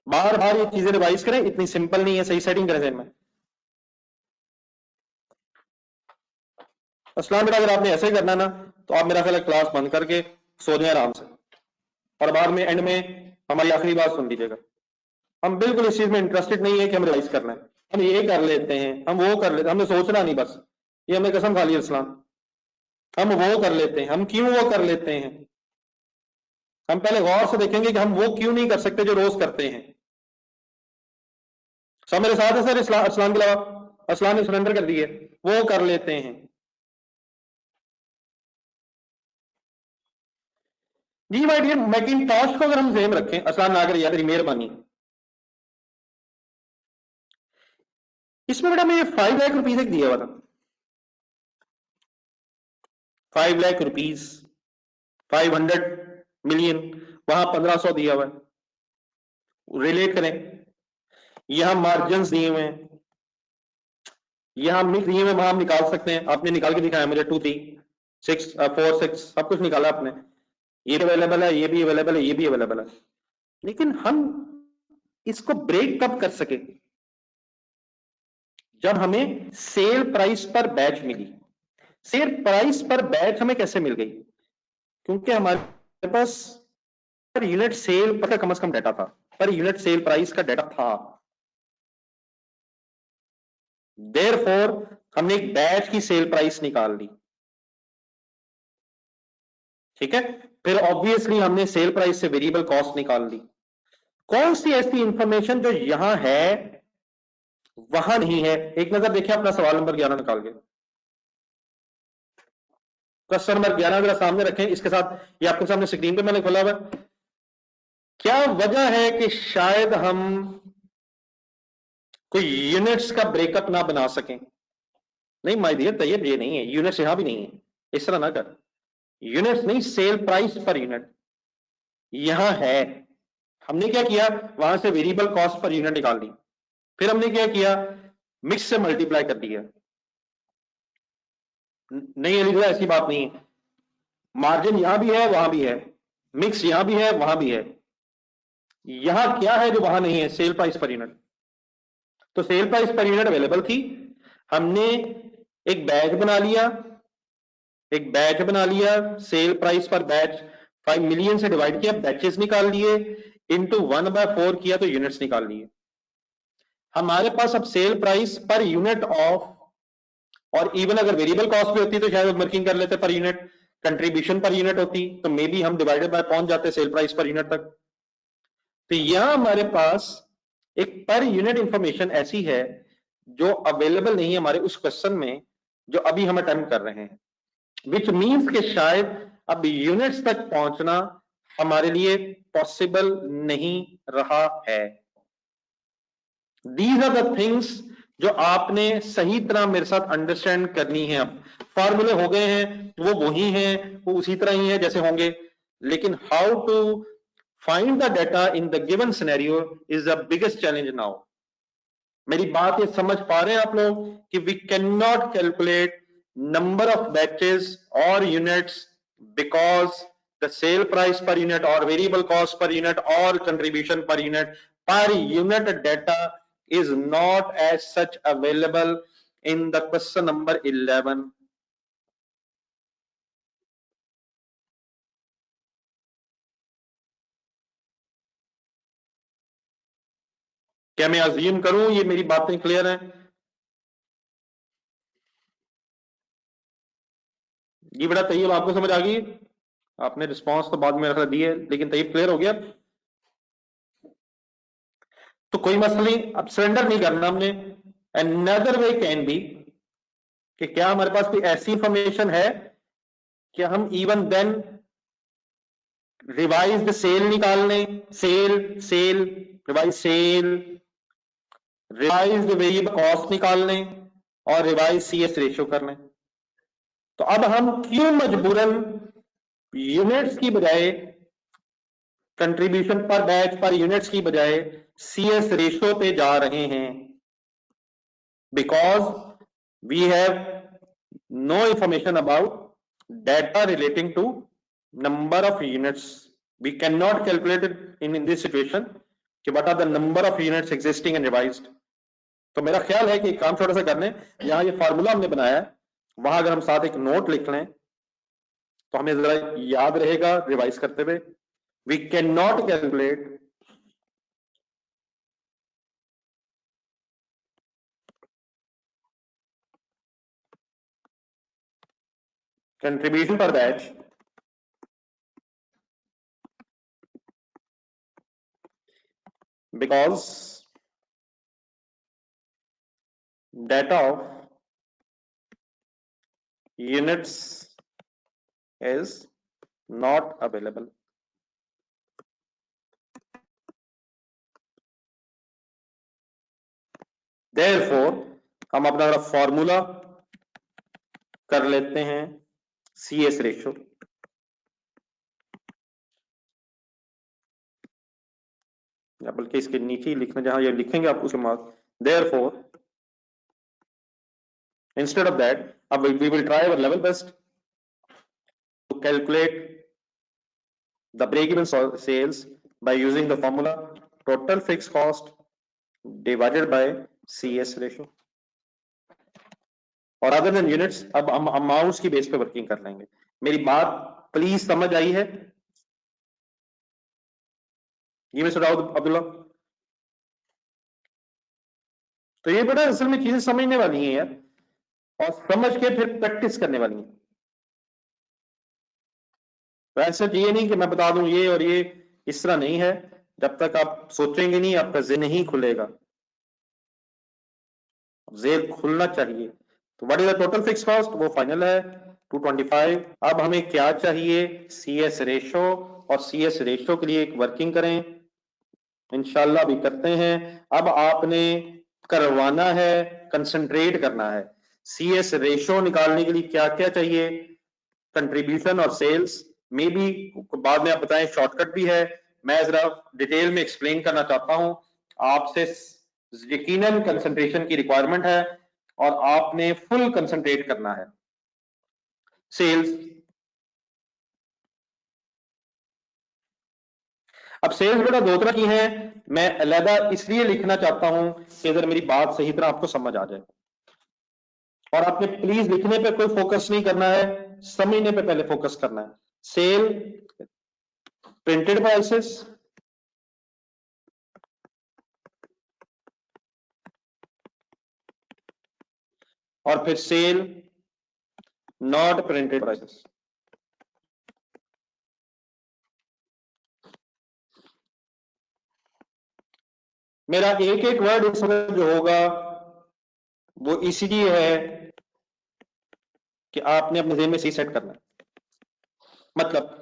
बार बार ये चीजें रिवाइज करें, इतनी सिंपल नहीं है, सही सेटिंग करें ज़हन में। असलाम बेटा अगर आपने ऐसे ही करना ना तो आप मेरा ख्याल है क्लास बंद करके सो जाए आराम से, और बाद में एंड में हमारी आखिरी बात सुन लीजिएगा। हम बिल्कुल इस चीज में इंटरेस्टेड नहीं है कि हम रिवाइज करना है, हम ये कर लेते हैं, हम वो कर लेते हैं, हमने सोचना नहीं बस, ये हमने कसम खा ली इस्लाम, हम वो कर लेते हैं, हम क्यों वो कर लेते हैं, हम पहले गौर से देखेंगे कि हम वो क्यों नहीं कर सकते जो रोज करते हैं। सब मेरे साथ है सर, इस्लाम के अलावा, इस्लाम ने सरेंडर कर दी है, वो कर लेते हैं। जी माय डियर, मैकिंटॉश को अगर हम सेम रखें, इस्लाम ना करिए मेरी मेहरबानी, इसमें बेटा मैं 5 लाख रुपीज एक दिया हुआ था, 5 लाख रुपीज, 500 मिलियन, वहां 1500 दिया हुआ है, रिलेट करें, यहां मार्जिन दिए हुए हैं, यहां मिक्स दिए हुए, वहां हम निकाल सकते हैं, आपने निकाल के दिखाया मुझे 2 3 6 4 6 सब कुछ निकाला आपने, ये भी अवेलेबल है, ये भी अवेलेबल है, ये भी अवेलेबल है, लेकिन हम इसको ब्रेक कब कर सके, जब हमें सेल प्राइस पर बैच मिली। सेल प्राइस पर बैच हमें कैसे मिल गई, क्योंकि हमारे पास पर यूनिट सेल पर कम से कम डाटा था, पर यूनिट सेल प्राइस का डाटा था, देयरफॉर हमने एक बैच की सेल प्राइस निकाल ली, ठीक है, फिर ऑब्वियसली हमने सेल प्राइस से वेरिएबल कॉस्ट निकाल ली। कौन सी ऐसी इंफॉर्मेशन जो यहां है वहां नहीं है, एक नजर देखिए अपना सवाल नंबर 11 निकाल के, क्वेश्चन नंबर 11 जरा सामने रखें, इसके साथ ये आपके सामने स्क्रीन पे मैंने खोला हुआ, क्या वजह है कि शायद हम कोई यूनिट्स का ब्रेकअप ना बना सकें। नहीं माय डियर तैयब, ये नहीं है, यूनिट्स यहां भी नहीं है, इस तरह ना कर, यूनिट्स नहीं, सेल प्राइस पर यूनिट यहां है। हमने क्या किया, वहां से वेरिएबल कॉस्ट पर यूनिट निकाल ली, फिर हमने क्या किया, मिक्स से मल्टीप्लाई कर दिया। नहीं एलिजा ऐसी बात नहीं है, मार्जिन यहां भी है वहां भी है, मिक्स यहां भी है वहां भी है, यहां क्या है जो वहां नहीं है, सेल प्राइस पर यूनिट। तो cell price per unit available थी, हमने एक बैच बना लिया, सेल प्राइस पर बैच 5 मिलियन से डिवाइड किया, बैचेस निकाल लिए, इंटू 1/4 किया तो यूनिट्स निकाल लिए। हमारे पास अब cell price per unit of, और इवन अगर वेरिएबल कॉस्ट भी होती तो शायद वर्किंग कर लेते per unit, contribution per unit होती तो मे बी हम डिवाइडेड बाय पहुंच जाते सेल प्राइस पर यूनिट तक। तो यहां हमारे पास एक पर यूनिट इंफॉर्मेशन ऐसी है जो अवेलेबल नहीं है हमारे उस क्वेश्चन में जो अभी हम अटेम्प्ट कर रहे हैं, विच मीन्स के शायद अब यूनिट्स तक पहुंचना हमारे लिए पॉसिबल नहीं रहा है। दीज आर द थिंग्स जो आपने सही तरह मेरे साथ अंडरस्टैंड करनी है। अब फॉर्मूले हो गए हैं, वो वही हैं, वो उसी तरह ही है जैसे होंगे, लेकिन how to find the data in the given scenario is the biggest challenge now. मेरी बात ये समझ पा रहे हैं आप लोग कि we can not calculate number of batches और units because the sale price per unit और वेरिएबल कॉस्ट पर यूनिट और contribution per unit data is not as such available in the question number 11. क्या मैं assume करूं ये मेरी बातें clear हैं? ये बड़ा तैयब आपको समझ आ गई? आपने रिस्पांस तो बाद में रखा दिए, लेकिन तैयब क्लियर हो गया? तो कोई मसला नहीं, अब सरेंडर नहीं करना हमने। अनदर वे कैन बी कि क्या हमारे पास कोई ऐसी इंफॉर्मेशन है कि हम even then revise the sale निकाल लें, sale revise sale, revise the variable cost निकाल लें और रिवाइज सीएस रेशियो कर लें। तो अब हम क्यों मजबूरन यूनिट्स की बजाय, कंट्रीब्यूशन पर बैच पर यूनिट्स की बजाय सीएस रेशियो पे जा रहे हैं? Because we have no information about data relating to number of units. We can not calculate in this situation कि what are the number of units existing and revised. तो मेरा ख्याल है कि काम छोटा सा कर लें, यहां ये फार्मूला हमने बनाया है, वहां अगर हम साथ एक नोट लिख लें तो हमें जरा याद रहेगा रिवाइज करते हुए। We can not calculate contribution per batch because data of units is not available. Therefore हम अपना फॉर्मूला कर लेते हैं CS रेशियो। या बल्कि इसके नीचे ही लिखना, जहां ये लिखेंगे आप उसके बाद therefore instead of that we will try our level best to calculate the break-even sales by using the formula total fixed cost divided by CS ratio और अदर देन यूनिट्स अब हम अमाउंट्स की बेस पे working कर लेंगे। मेरी बात please समझ आई है? ये मिस्टर अब्दुल्ला, तो ये बेटा असल में चीजें समझने वाली हैं यार, और समझ के फिर प्रैक्टिस करने वाली हैं। वैसे ये नहीं कि मैं बता दूं ये और ये, इस तरह नहीं है। जब तक आप सोचेंगे नहीं आपका ज़हन नहीं खुलेगा, ज़हन खुलना चाहिए। तो what is the total fix cost? वो फाइनल है 225। अब हमें क्या चाहिए? CS रेशो, और CS रेशो के लिए एक वर्किंग करें, इंशाल्लाह भी करते हैं। अब आपने करवाना है, कंसंट्रेट करना है। CS रेशो निकालने के लिए क्या क्या चाहिए? कंट्रीब्यूशन और सेल्स, मे बी बाद में आप बताएं, शॉर्टकट भी है। मैं जरा डिटेल में एक्सप्लेन करना चाहता हूं। आपसे यकीनन कंसंट्रेशन की रिक्वायरमेंट है और आपने फुल कंसंट्रेट करना है। सेल्स, अब सेल्स बेटा दो तरह की है, मैं अलहदा इसलिए लिखना चाहता हूं कि अगर मेरी बात सही तरह आपको समझ आ जाए, और आपने प्लीज लिखने पे कोई फोकस नहीं करना है, समझने पे पहले फोकस करना है। सेल प्रिंटेड प्राइसेस, और फिर सेल नॉट प्रिंटेड प्राइसेस। मेरा एक एक वर्ड इसमें जो होगा वो इसीलिए है कि आपने अपने ज़हन में सही सेट करना है। मतलब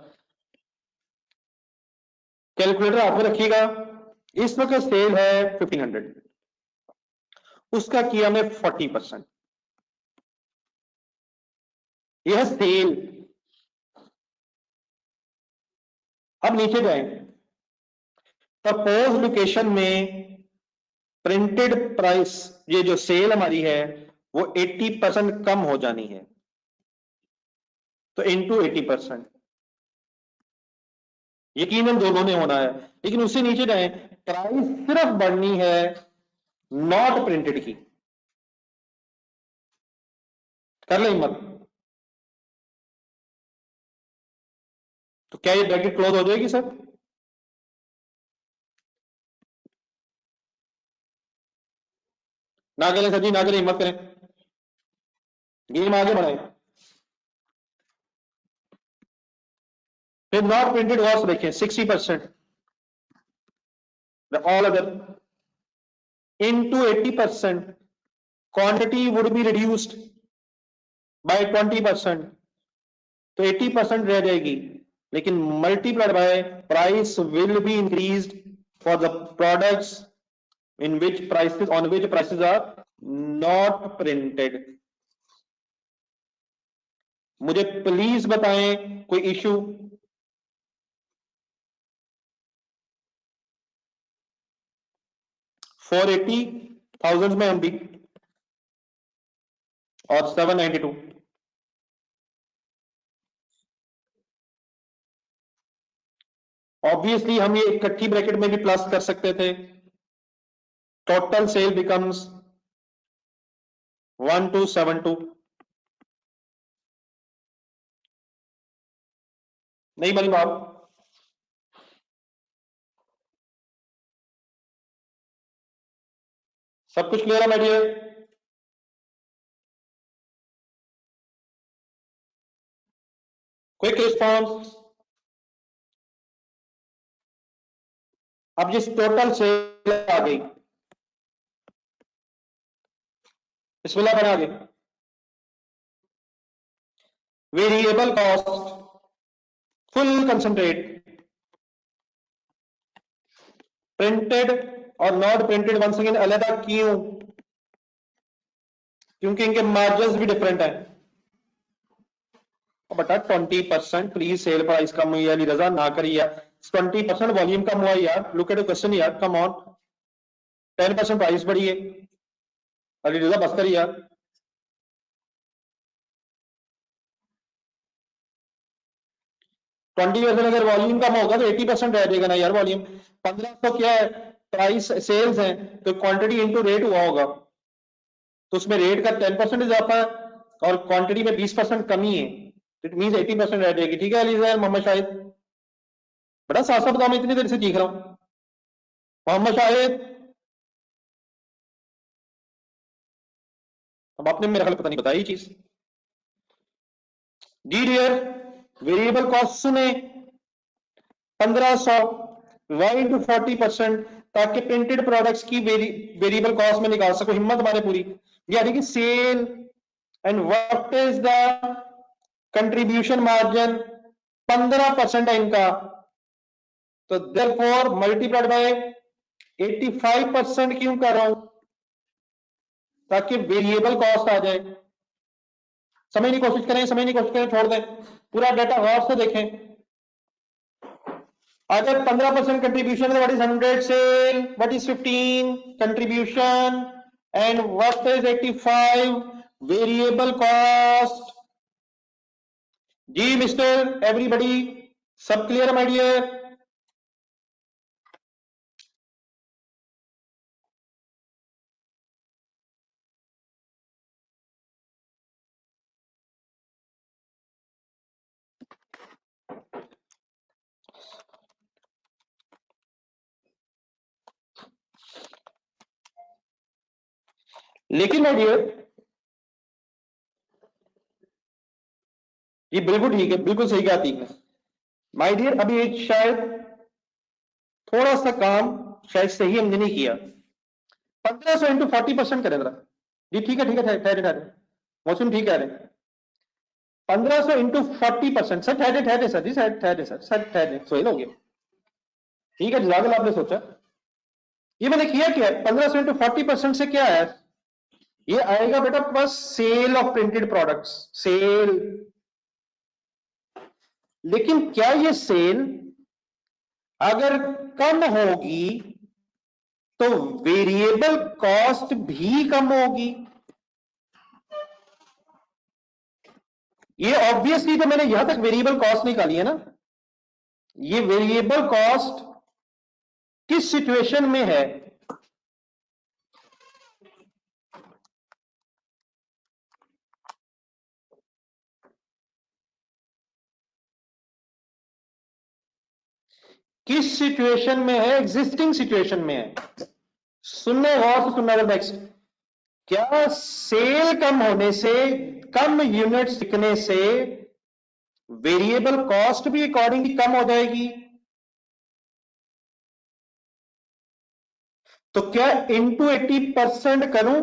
कैलकुलेटर हाथ में रखिएगा, इस वक्त सेल है 1500, उसका किया मैं 40%, यह सेल। अब नीचे जाएं, सपोज लोकेशन में प्रिंटेड प्राइस, ये जो सेल हमारी है वो 80% कम हो जानी है, तो इनटू 80%, यकीनन दोनों ने होना है। लेकिन उससे नीचे जाएं, प्राइस सिर्फ बढ़नी है नॉट प्रिंटेड की, कर ले हिम्मत। तो क्या ये ब्रैकेट क्लोज हो जाएगी सर? ना करें सर जी, ना करें, हिम्मत करें, गेम आगे बढ़ाएं। फिर नॉट प्रिंटेड वॉस देखें 60%, all other into 80%, quantity would be reduced by 20%, तो 80% रह जाएगी, लेकिन multiplied by price will be increased for the products in which prices, on which prices are not printed। मुझे प्लीज बताएं कोई इशू? $480,000 में हम भी, और 792, ऑब्वियसली हम ये इकट्ठी ब्रैकेट में भी प्लस कर सकते थे, टोटल सेल बिकम्स 1272। नहीं बनी बात? सब कुछ क्लियर है मेरी? Quick response. अब जिस टोटल सेल आ गई, बिस्मिल्लाह बना आगे, variable cost full concentrate, printed और नॉट प्रिंटेड वंस अगेन अलग क्यों? क्योंकि इनके मार्जिन भी डिफरेंट है। बटा 20% प्लीज सेल प्राइस कम हुई है, अली रजा ना करिए यार, 20% वॉल्यूम कम हुआ यार, लुक एट द क्वेश्चन यार, कम ऑन। 10% प्राइस बढ़ी है, अली रजा बस करिए यार। 20% अगर वॉल्यूम कम होगा तो 80% रह जाएगा ना यार वॉल्यूम। 1500 क्या है, प्राइस सेल्स है, तो क्वांटिटी इनटू रेट हुआ होगा, तो उसमें रेट का 10% इजाफा है और क्वांटिटी में 20% कमी है, इट मींस 80% रह जाएगी। ठीक है अली जैन मोहम्मद शाहिद, बड़ा साफ साफ बताओ, मैं इतनी देर से सीख रहा हूं। मोहम्मद शाहिद, अब आपने मेरे ख्याल पता नहीं बताई चीज। जी डियर, वेरिएबल कॉस्ट सुने 1500 वाई इंटू 40%, ताकि प्रिंटेड प्रोडक्ट्स की वेरिएबल कॉस्ट में निकाल सको। हिम्मत मारे पूरी, यानी कि sale and what is the contribution margin, 15% है इनका, तो देयरफॉर मल्टीप्लाइड बाय 85% क्यों कर रहा हूं, ताकि वेरिएबल कॉस्ट आ जाए। समझने की कोशिश करें, समझने की कोशिश करें, छोड़ दें, पूरा डाटा गौर से देखें। अगर 15% contribution, what is 100 sale, what is 15 contribution, and what is 85 variable cost. जी मिस्टर एवरीबडी, सब क्लियर माय डियर? लेकिन माय डियर, ये बिल्कुल ठीक है, बिल्कुल सही कहा तीक ने। माय डियर अभी एक शायद थोड़ा सा काम शायद सही हमने नहीं किया। 1500 इंटू 40% करें जरा जी। ठीक है ठीक है, ठहरे ठहरे, मौसम ठीक कह रहे हैं। 1500 इंटू 40%, सर ठहरे ठहरे सर जी, सर ठहरे सर ठहरे, सोए हो गया। ठीक है, जजाकल आपने सोचा। ये मैंने किया क्या है, 1500 इंटू 40% से क्या है, ये आएगा बेटा बस sale of printed products, sale. लेकिन क्या ये सेल अगर कम होगी तो वेरिएबल कॉस्ट भी कम होगी। ये ऑब्वियसली तो मैंने यहां तक वेरिएबल कॉस्ट निकाली है ना। ये वेरिएबल कॉस्ट किस सिचुएशन में है, किस सिचुएशन में है, एग्जिस्टिंग सिचुएशन में है। सुनने गौर से सुनना, नेक्स्ट, क्या सेल कम होने से, कम यूनिट्स बिकने से वेरिएबल कॉस्ट भी अकॉर्डिंगली कम हो जाएगी। तो क्या इंटू 80% करूं।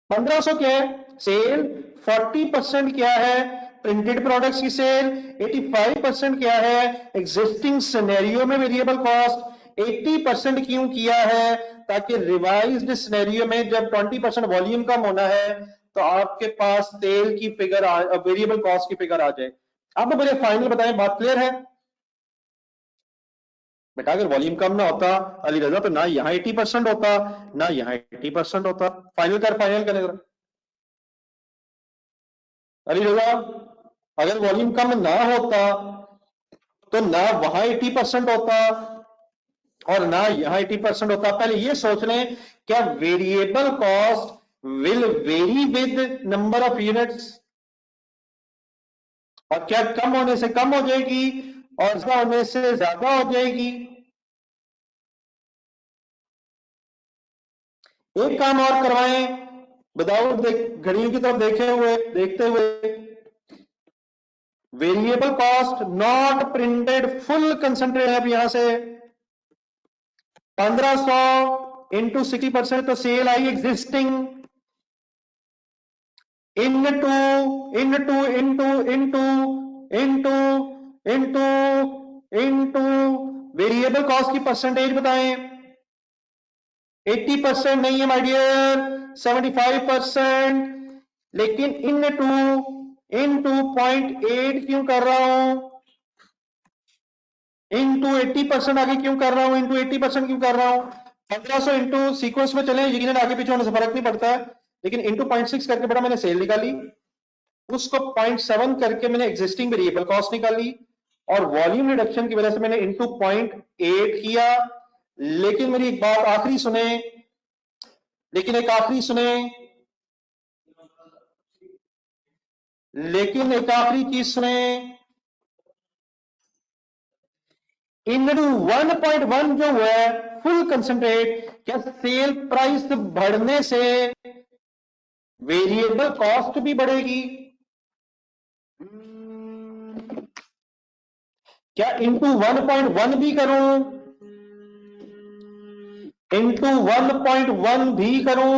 1500 क्या है सेल, 40% क्या है प्रिंटेड प्रोडक्ट्स की सेल, 85% क्या है एग्जिस्टिंग सिनेरियो में वेरिएबल कॉस्ट। 80% क्यों किया है, ताकि रिवाइज्ड सिनेरियो में जब 20% वॉल्यूम कम होना है तो आपके पास सेल की फिगर, वेरिएबल कॉस्ट की फिगर आ जाए। अब मुझे फाइनल बताएं, बात क्लियर है बेटा। अगर वॉल्यूम कम ना होता अली रजा, तो ना यहाँ 80% होता, ना यहाँ 80% होता। फाइनल कर, फाइनल करें जरा अली रजा। अगर वॉल्यूम कम ना होता तो ना वहां 80% होता और ना यहां 80% होता। पहले ये सोच लें, क्या variable cost will very with number of units, और क्या कम होने से कम हो जाएगी और ज्यादा होने से ज्यादा हो जाएगी। एक काम और करवाएं, विदाउट घड़ियों की तरफ देखते हुए, variable cost not printed full concentrate है। अब यहां से 1500 इंटू 60% तो sale I existing, into into into into into into into variable cost की परसेंटेज बताएं। 80% नहीं है माय डियर, 75%। लेकिन इनटू इनटू 0.8 क्यों कर रहा हूं, इंटू 80% आगे क्यों कर रहा हूं, इंटू 80% क्यों कर रहा हूं। 1500 इंटू सीक्वेंस में चले, यकीनन आगे पीछे होने से फर्क नहीं पड़ता है, लेकिन इंटू 0.6 करके बड़ा मैंने सेल निकाली, उसको 0.7 करके मैंने एग्जिस्टिंग वेरिएबल कॉस्ट निकाली, और वॉल्यूम रिडक्शन की वजह से मैंने इंटू 0.8 किया। लेकिन मेरी एक बात आखिरी सुने, लेकिन एक आखिरी सुने, लेकिन एक आखिरी चीज सुने, इनटू 1.1 जो हुआ है फुल कंसेंट्रेट, क्या सेल प्राइस बढ़ने से वेरिएबल कॉस्ट भी बढ़ेगी। क्या इंटू 1.1 भी करूं, इंटू 1.1 भी करूं।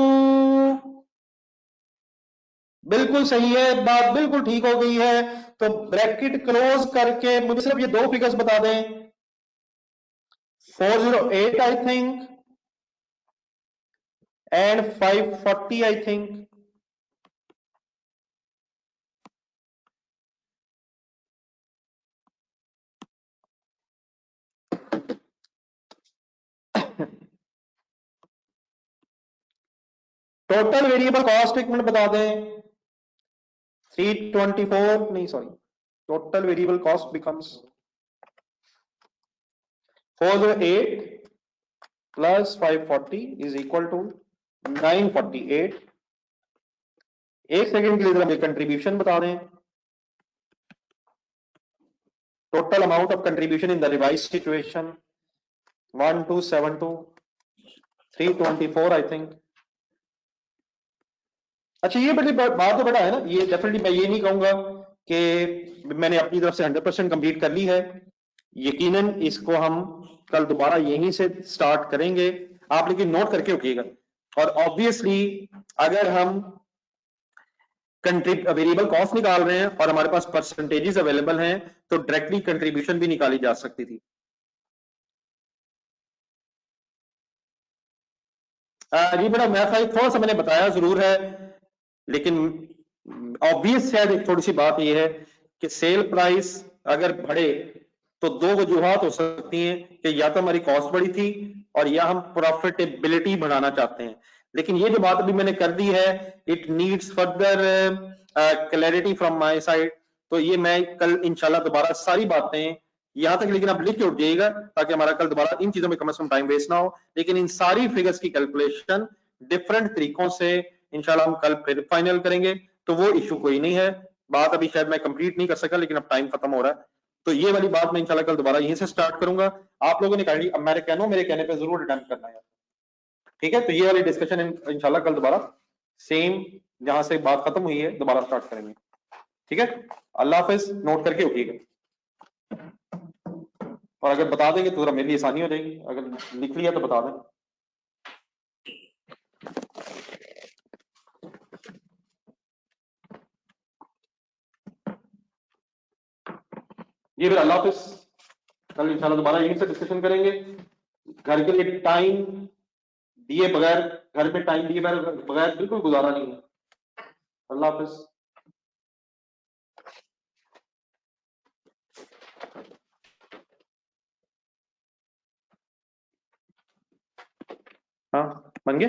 बिल्कुल सही है, बात बिल्कुल ठीक हो गई है। तो ब्रैकेट क्लोज करके मुझे सिर्फ ये दो फिगर्स बता दें, 408 I think and 540 I think. Total variable cost एक मिनट बता दें, 324 नहीं sorry, total variable cost becomes 408 plus 540 is equal to 948। एक सेकेंड के लिए जरा कंट्रीब्यूशन बता दें, total amount of contribution in the revise situation 1272 324 I think अच्छा ये बड़ी बात तो बड़ा है ना, ये डेफिनेटली मैं ये नहीं कहूंगा कि मैंने अपनी तरफ से 100% कंप्लीट कर ली है। यकीनन इसको हम कल दोबारा यहीं से स्टार्ट करेंगे, आप लेकिन नोट करके उठिएगा। और ऑब्वियसली अगर हम वेरिएबल कॉस्ट निकाल रहे हैं और हमारे पास परसेंटेजेस अवेलेबल हैं तो डायरेक्टली कंट्रीब्यूशन भी निकाली जा सकती थी। जी मैडम, मैं थोड़ा सा मैंने बताया जरूर है, लेकिन ऑब्वियस शायद एक थोड़ी सी बात यह है कि सेल प्राइस अगर बढ़े तो दो वजूहात हो सकती हैं कि या तो हमारी कॉस्ट बढ़ी थी और या हम प्रॉफिटेबिलिटी बढ़ाना चाहते हैं। लेकिन ये जो बात अभी मैंने कर दी है, it needs further clarity from my side. तो ये मैं कल इंशाल्लाह दोबारा सारी बातें यहां तक, लेकिन आप लिख के उठ जाइएगा ताकि हमारा कल दोबारा इन चीजों में कम से कम टाइम वेस्ट ना हो। लेकिन इन सारी फिगर्स की कैलकुलेशन डिफरेंट तरीकों से इंशाल्लाह हम कल फिर फाइनल करेंगे, तो वो इशू कोई नहीं है। बात अभी शायद मैं कंप्लीट नहीं कर सका, लेकिन अब टाइम खत्म हो रहा है, तो ये वाली बात मैं इंशाल्लाह कल दोबारा यहीं से स्टार्ट करूंगा। आप लोगों ने काइंडली अब मेरे कहने पे जरूर अटेम्प्ट करना है, ठीक है? तो ये वाली डिस्कशन इंशाल्लाह कल दोबारा सेम जहां से बात खत्म हुई है दोबारा स्टार्ट करेंगे, ठीक है? अल्लाह हाफिज, नोट करके उठिएगा, और अगर बता देंगे तो जरा मेरे लिए आसानी हो जाएगी, अगर लिख लिया तो बता दें। ये फिर अल्लाह हाफिज, कल इंशाल्लाह दोबारा यहीं से डिस्कशन करेंगे। घर के लिए टाइम दिए बगैर, घर में टाइम दिए बगैर बिल्कुल गुजारा नहीं है। अल्लाह हाफिज। हाँ, बन गए।